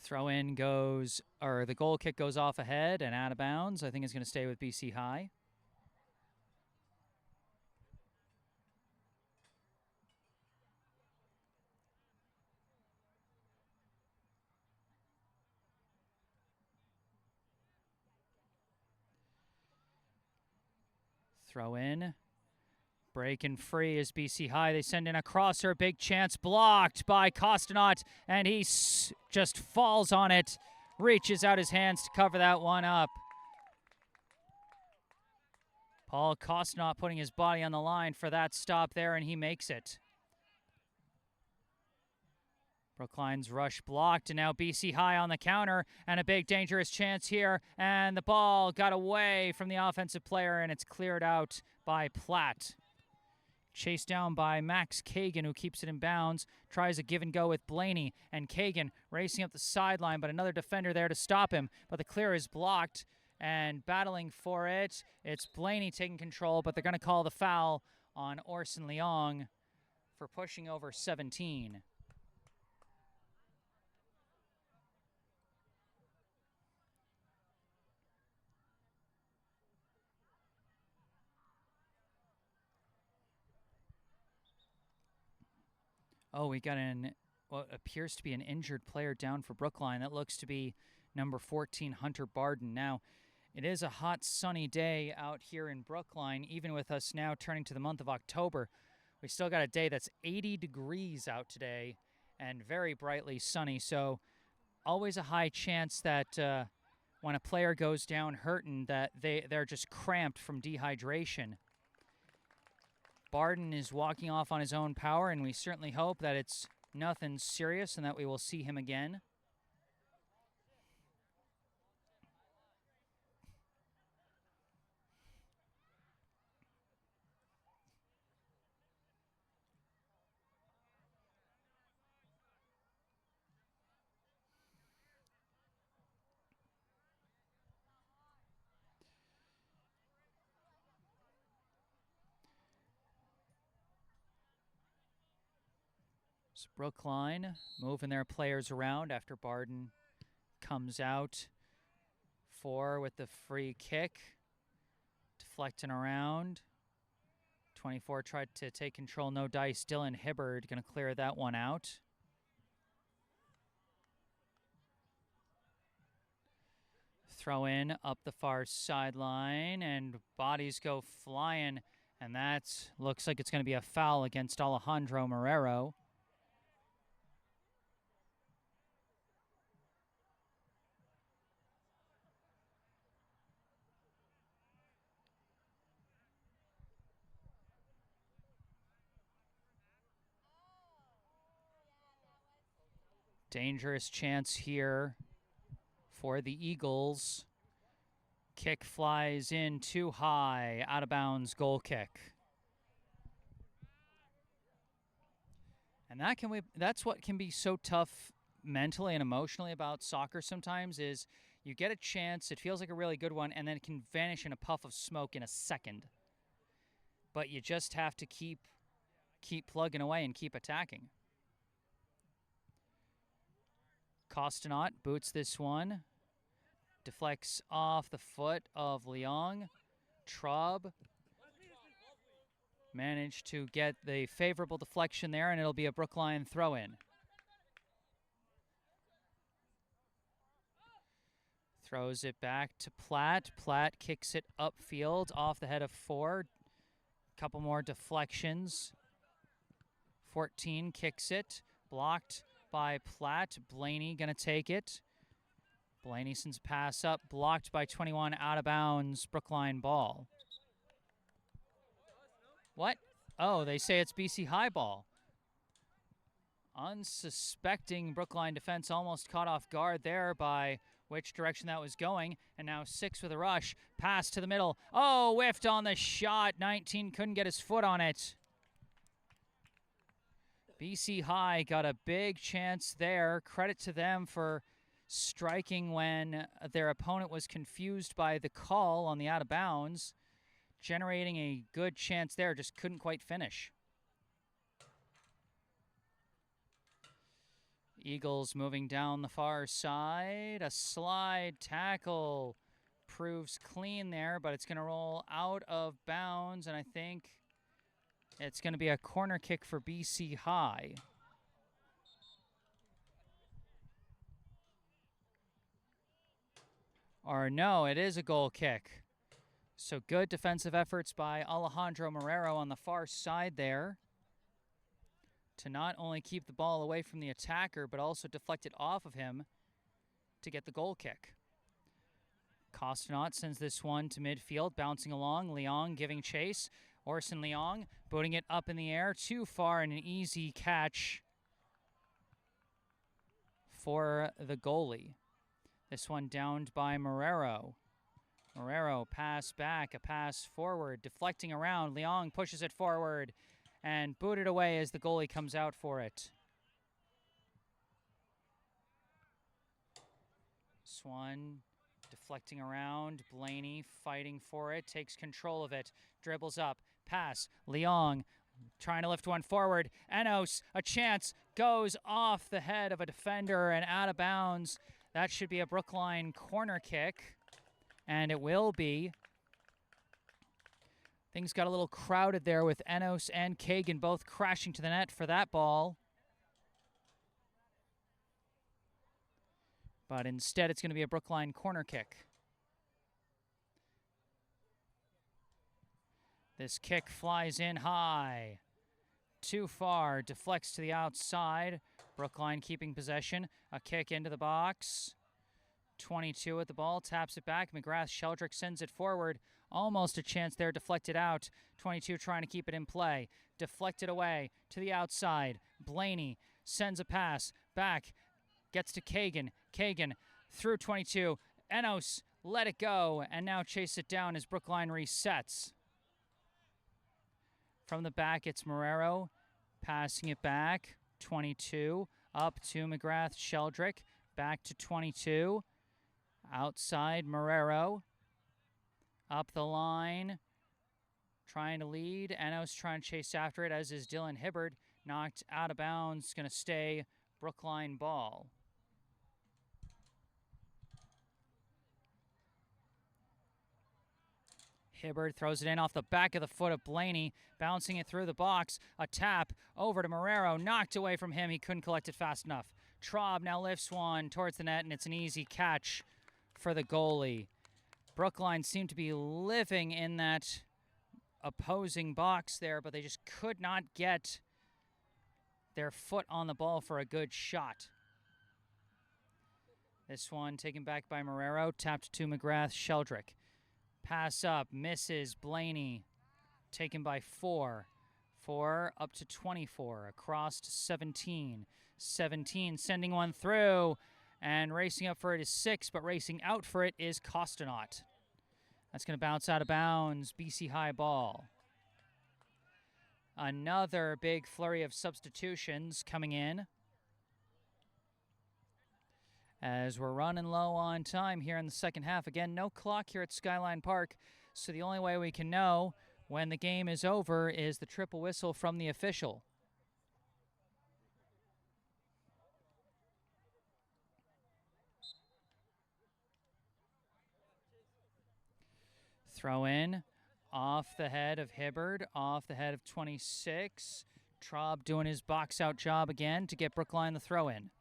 Throw in goes, or the goal kick goes off ahead and out of bounds. I think it's going to stay with BC High. Throw in. Breaking free is BC High. They send in a crosser. Big chance blocked by Costanot, and he just falls on it. Reaches out his hands to cover that one up. Paul Costanot putting his body on the line for that stop there, and he makes it. Brookline's rush blocked, and now BC High on the counter, and a big dangerous chance here, and the ball got away from the offensive player, and it's cleared out by Platt. Chased down by Max Kagan, who keeps it in bounds, tries a give and go with Blaney, and Kagan racing up the sideline, but another defender there to stop him, but the clear is blocked, and battling for it, it's Blaney taking control, but they're going to call the foul on Orson Leong for pushing over 17. Oh, we got what appears to be an injured player down for Brookline. That looks to be number 14, Hunter Barden. Now, it is a hot, sunny day out here in Brookline, even with us now turning to the month of October. We still got a day that's 80 degrees out today and very brightly sunny, so always a high chance that when a player goes down hurting that they're just cramped from dehydration. Barden is walking off on his own power, and we certainly hope that it's nothing serious and that we will see him again. So Brookline moving their players around after Barden comes out with the free kick. Deflecting around. 24 tried to take control, no dice. Dylan Hibbard going to clear that one out. Throw in up the far sideline, and bodies go flying, and that looks like it's going to be a foul against Alejandro Marrero. Dangerous chance here for the Eagles. Kick flies in too high, out of bounds, goal kick. And that's what can be so tough mentally and emotionally about soccer sometimes is you get a chance, it feels like a really good one, and then it can vanish in a puff of smoke in a second. But you just have to keep plugging away and keep attacking. Costanot boots this one. Deflects off the foot of Leong. Traub managed to get the favorable deflection there, and it'll be a Brookline throw-in. Throws it back to Platt. Platt kicks it upfield off the head of Ford. Couple more deflections. 14 kicks it. Blocked by Platt. Blaney going to take it. Blaney sends a pass up. Blocked by 21, out of bounds. Brookline ball. What? Oh, they say it's BC high ball. Unsuspecting Brookline defense almost caught off guard there by which direction that was going. And now 6 with a rush. Pass to the middle. Oh, whiffed on the shot. 19 couldn't get his foot on it. BC High got a big chance there. Credit to them for striking when their opponent was confused by the call on the out of bounds. Generating a good chance there, just couldn't quite finish. Eagles moving down the far side. A slide tackle proves clean there, but it's going to roll out of bounds, and I think it's going to be a corner kick for BC High. Or no, it is a goal kick. So good defensive efforts by Alejandro Marrero on the far side there to not only keep the ball away from the attacker, but also deflect it off of him to get the goal kick. Costanaut sends this one to midfield, bouncing along. Leong giving chase. Orson Leong booting it up in the air, too far, and an easy catch for the goalie. This one downed by Marrero. Marrero pass back, a pass forward, deflecting around. Leong pushes it forward and booted away as the goalie comes out for it. Swan deflecting around. Blaney fighting for it, takes control of it, dribbles up, pass. Leong trying to lift one forward. Enos, a chance, goes off the head of a defender and out of bounds. That should be a Brookline corner kick, and it will be. Things got a little crowded there with Enos and Kagan both crashing to the net for that ball. But instead, it's going to be a Brookline corner kick. This kick flies in high. Too far, deflects to the outside. Brookline keeping possession. A kick into the box. 22 at the ball, taps it back. McGrath-Sheldrick sends it forward. Almost a chance there, deflected out. 22 trying to keep it in play. Deflected away to the outside. Blaney sends a pass back. Gets to Kagan. Kagan through 22. Enos let it go and now chase it down as Brookline resets. From the back, it's Marrero passing it back. 22 up to McGrath-Sheldrick. Back to 22. Outside, Marrero. Up the line. Trying to lead. Enos trying to chase after it, as is Dylan Hibbard. Knocked out of bounds. Going to stay Brookline ball. Hibbard throws it in off the back of the foot of Blaney, bouncing it through the box. A tap over to Marrero, knocked away from him. He couldn't collect it fast enough. Traub now lifts one towards the net, and it's an easy catch for the goalie. Brookline seemed to be living in that opposing box there, but they just could not get their foot on the ball for a good shot. This one taken back by Marrero, tapped to McGrath-Sheldrick. Pass up, misses. Blaney taken by 4. 4 up to 24, across to 17. 17 sending one through, and racing up for it is 6, but racing out for it is Costanaut. That's going to bounce out of bounds. BC High ball. Another big flurry of substitutions coming in, as we're running low on time here in the second half. Again, no clock here at Skyline Park, so the only way we can know when the game is over is the triple whistle from the official. Throw in off the head of Hibbard, off the head of 26. Traub doing his box out job again to get Brookline the throw in.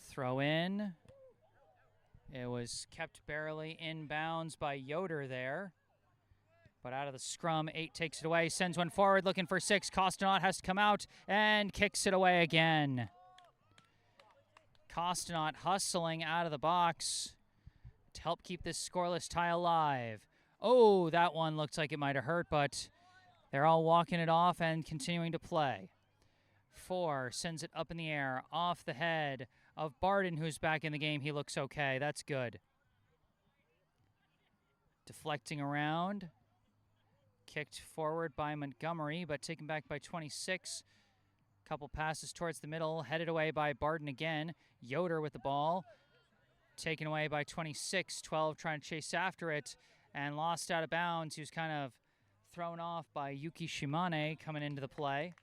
Throw in. It was kept barely in bounds by Yoder there. But out of the scrum, 8 takes it away, sends one forward, looking for 6. Costanaut has to come out and kicks it away again. Costanaut hustling out of the box to help keep this scoreless tie alive. Oh, that one looks like it might have hurt, but they're all walking it off and continuing to play. 4 sends it up in the air, off the head of Barden, who's back in the game. He looks okay. That's good. Deflecting around. Kicked forward by Montgomery, but taken back by 26. Couple passes towards the middle, headed away by Barden again. Yoder with the ball. Taken away by 26. 12 trying to chase after it and lost out of bounds. He was kind of thrown off by Yuki Shimane coming into the play.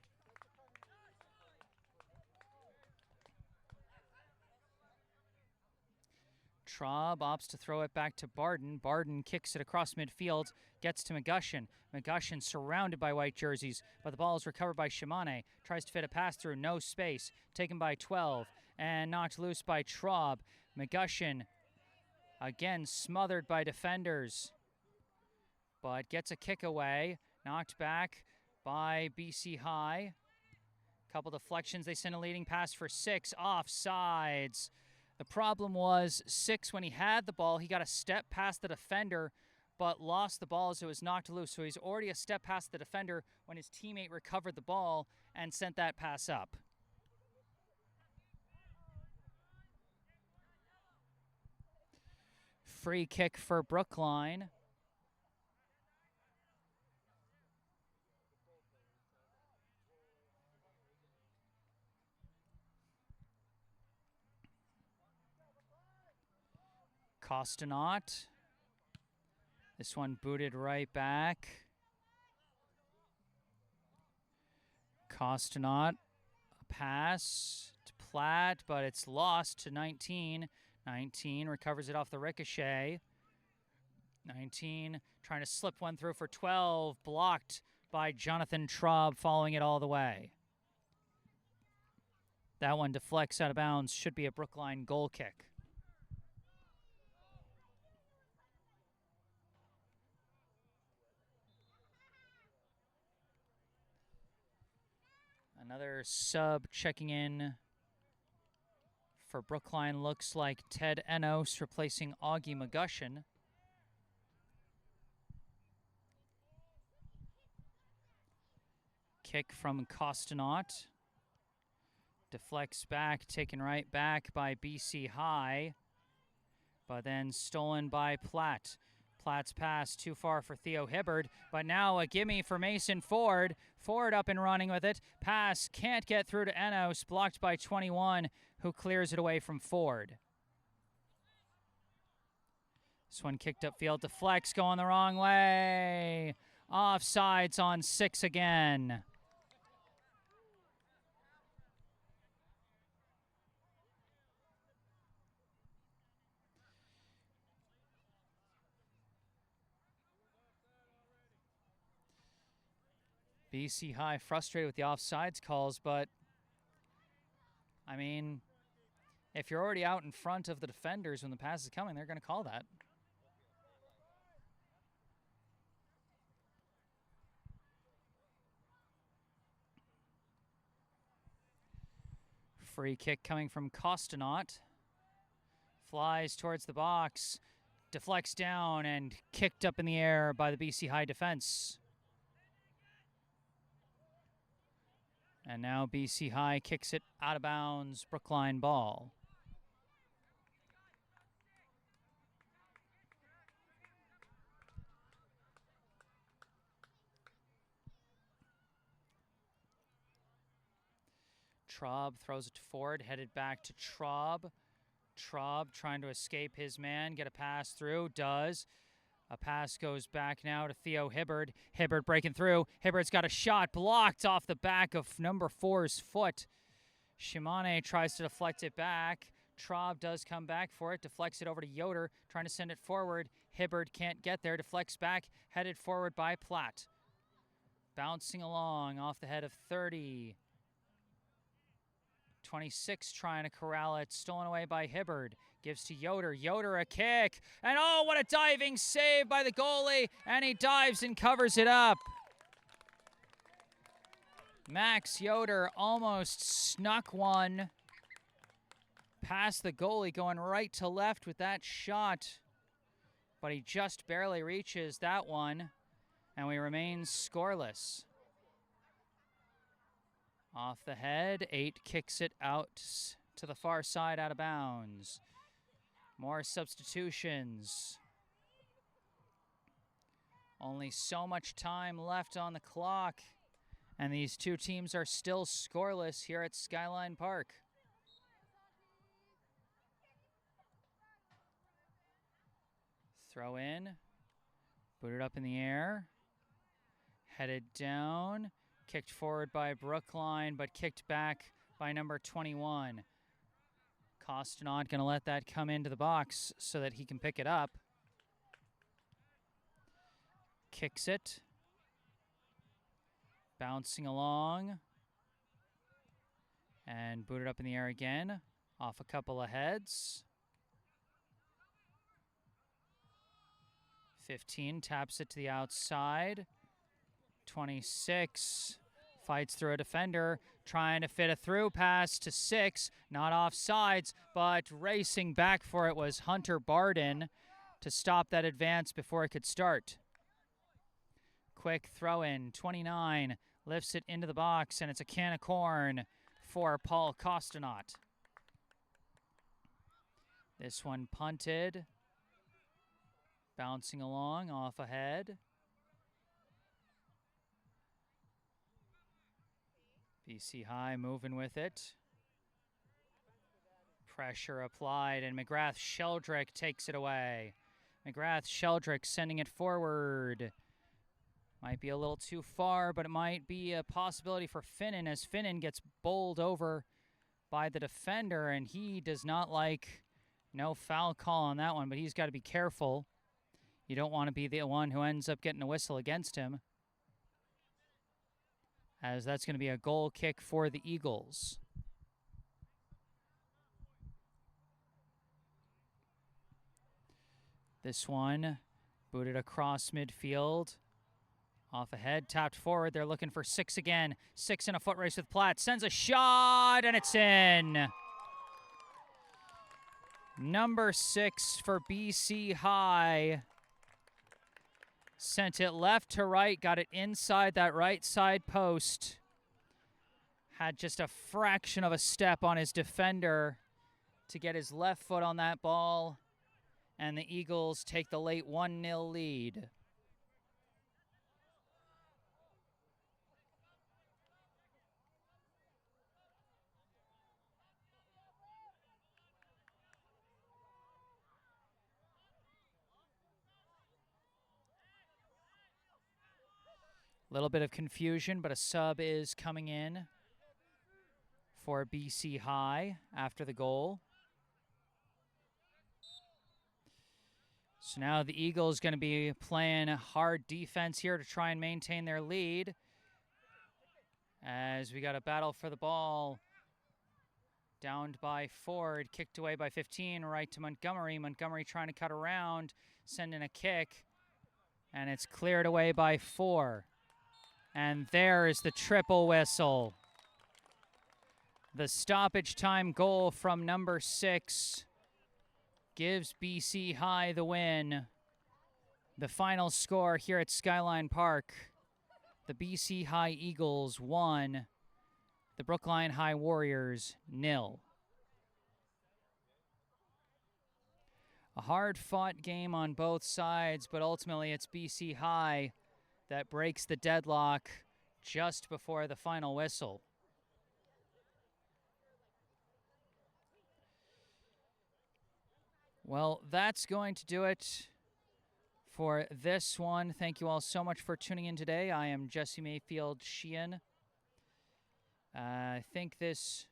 Traub opts to throw it back to Barden. Barden kicks it across midfield, gets to McGushin. McGushin surrounded by white jerseys, but the ball is recovered by Shimane. Tries to fit a pass through, no space. Taken by 12 and knocked loose by Traub. McGushin again smothered by defenders, but gets a kick away. Knocked back by BC High. Couple deflections. They send a leading pass for 6. Offsides. The problem was 6, when he had the ball, he got a step past the defender, but lost the ball as it was knocked loose. So he's already a step past the defender when his teammate recovered the ball and sent that pass up. Free kick for Brookline. Costonaut. This one booted right back. Costonaut, a pass to Platt, but it's lost to 19. 19 recovers it off the ricochet. 19 trying to slip one through for 12, blocked by Jonathan Traub, following it all the way. That one deflects out of bounds, should be a Brookline goal kick. Another sub checking in for Brookline looks like Ted Enos replacing Augie McGushin. Kick from Costonaut. Deflects back, taken right back by BC High, but then stolen by Platt. Platt's pass too far for Theo Hibbard, but now a gimme for Mason Ford. Ford up and running with it. Pass can't get through to Enos, blocked by 21, who clears it away from Ford. This one kicked upfield, deflects, going the wrong way. Offsides on 6 again. BC High frustrated with the offsides calls, but, I mean, if you're already out in front of the defenders when the pass is coming, they're going to call that. Free kick coming from Costonaut. Flies towards the box, deflects down, and kicked up in the air by the BC High defense. And now BC High kicks it out of bounds, Brookline ball. Traub throws it to Ford, headed back to Traub. Traub trying to escape his man, get a pass through, does. A pass goes back now to Theo Hibbard. Hibbard breaking through. Hibbard's got a shot blocked off the back of number 4's foot. Shimane tries to deflect it back. Traub does come back for it, deflects it over to Yoder, trying to send it forward. Hibbard can't get there, deflects back, headed forward by Platt. Bouncing along off the head of 30. 26 trying to corral it, stolen away by Hibbard. Gives to Yoder. Yoder a kick. And oh, what a diving save by the goalie. And he dives and covers it up. Max Yoder almost snuck one past the goalie, going right to left with that shot. but he just barely reaches that one, and we remain scoreless. Off the head, 8 kicks it out to the far side, out of bounds. More substitutions. Only so much time left on the clock, and these two teams are still scoreless here at Skyline Park. Throw in, booted up in the air, headed down, kicked forward by Brookline, but kicked back by number 21. Costanot going to let that come into the box so that he can pick it up. Kicks it. Bouncing along. And booted up in the air again. Off a couple of heads. 15 taps it to the outside. 26 fights through a defender, trying to fit a through pass to 6. Not off sides, but racing back for it was Hunter Barden to stop that advance before it could start. Quick throw in, 29 lifts it into the box, and it's a can of corn for Paul Costanot. This one punted, bouncing along off ahead. BC High moving with it. Pressure applied, and McGrath-Sheldrick takes it away. McGrath-Sheldrick sending it forward. Might be a little too far, but it might be a possibility for Finnan as Finnan gets bowled over by the defender, and he does not like no foul call on that one, but he's got to be careful. You don't want to be the one who ends up getting a whistle against him, as that's going to be a goal kick for the Eagles. This one booted across midfield. Off ahead, tapped forward. They're looking for 6 again. 6 in a foot race with Platt. Sends a shot, and it's in. Number 6 for BC High. Sent it left to right, got it inside that right side post. Had just a fraction of a step on his defender to get his left foot on that ball. And the Eagles take the late 1-0 lead. Little bit of confusion, but a sub is coming in for BC High after the goal. So now the Eagles going to be playing hard defense here to try and maintain their lead, as we got a battle for the ball. Downed by Ford, kicked away by 15, right to Montgomery. Montgomery trying to cut around, send in a kick, and it's cleared away by 4. And there is the triple whistle. The stoppage time goal from number 6 gives BC High the win. The final score here at Skyline Park: the BC High Eagles 1, the Brookline High Warriors 0. A hard-fought game on both sides, but ultimately it's BC High that breaks the deadlock just before the final whistle. Well, that's going to do it for this one. Thank you all so much for tuning in today. I am Jesse Mayfield-Sheehan. I think this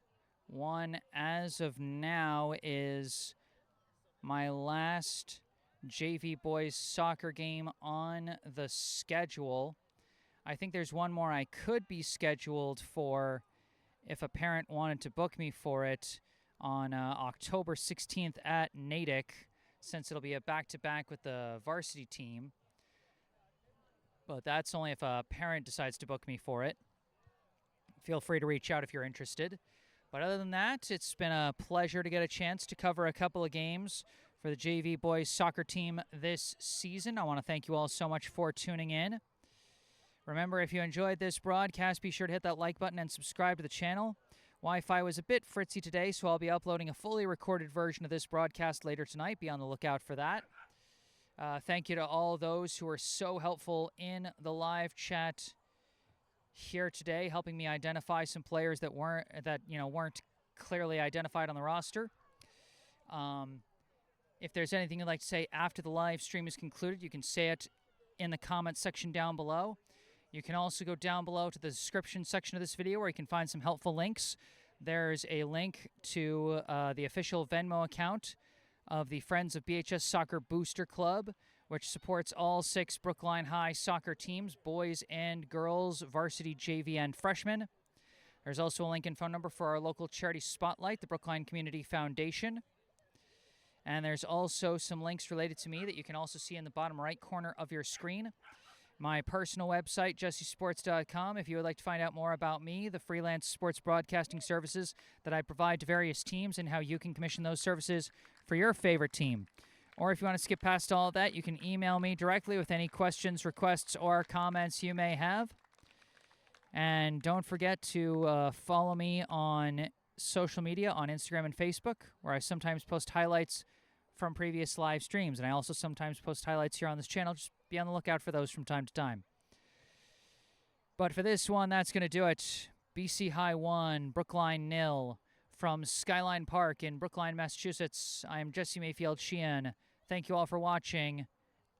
one, as of now, is my last JV boys soccer game on the schedule. I think there's one more I could be scheduled for if a parent wanted to book me for it on October 16th at Natick, since it'll be a back-to-back with the varsity team. But that's only if a parent decides to book me for it. Feel free to reach out if you're interested. But other than that, it's been a pleasure to get a chance to cover a couple of games for the JV boys soccer team this season. I want to thank you all so much for tuning in. Remember, if you enjoyed this broadcast, be sure to hit that like button and subscribe to the channel. Wi-Fi was a bit fritzy today, so I'll be uploading a fully recorded version of this broadcast later tonight. Be on the lookout for that. Thank you to all those who were so helpful in the live chat here today, helping me identify some players that weren't clearly identified on the roster. If there's anything you'd like to say after the live stream is concluded, you can say it in the comments section down below. You can also go down below to the description section of this video where you can find some helpful links. There's a link to the official Venmo account of the Friends of BHS Soccer Booster Club, which supports all 6 Brookline High soccer teams, boys and girls, varsity, JV, and freshmen. There's also a link and phone number for our local charity spotlight, the Brookline Community Foundation. And there's also some links related to me that you can also see in the bottom right corner of your screen. My personal website, jessesports.com, if you would like to find out more about me, the freelance sports broadcasting services that I provide to various teams, and how you can commission those services for your favorite team. Or if you want to skip past all of that, you can email me directly with any questions, requests, or comments you may have. And don't forget to follow me on social media, on Instagram and Facebook, where I sometimes post highlights from previous live streams, and I also sometimes post highlights here on this channel. Just be on the lookout for those from time to time. But for this one, that's going to do it. BC High 1, Brookline 0. From Skyline Park in Brookline, Massachusetts, I am Jesse Mayfield-Sheehan. Thank you all for watching,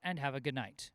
and have a good night.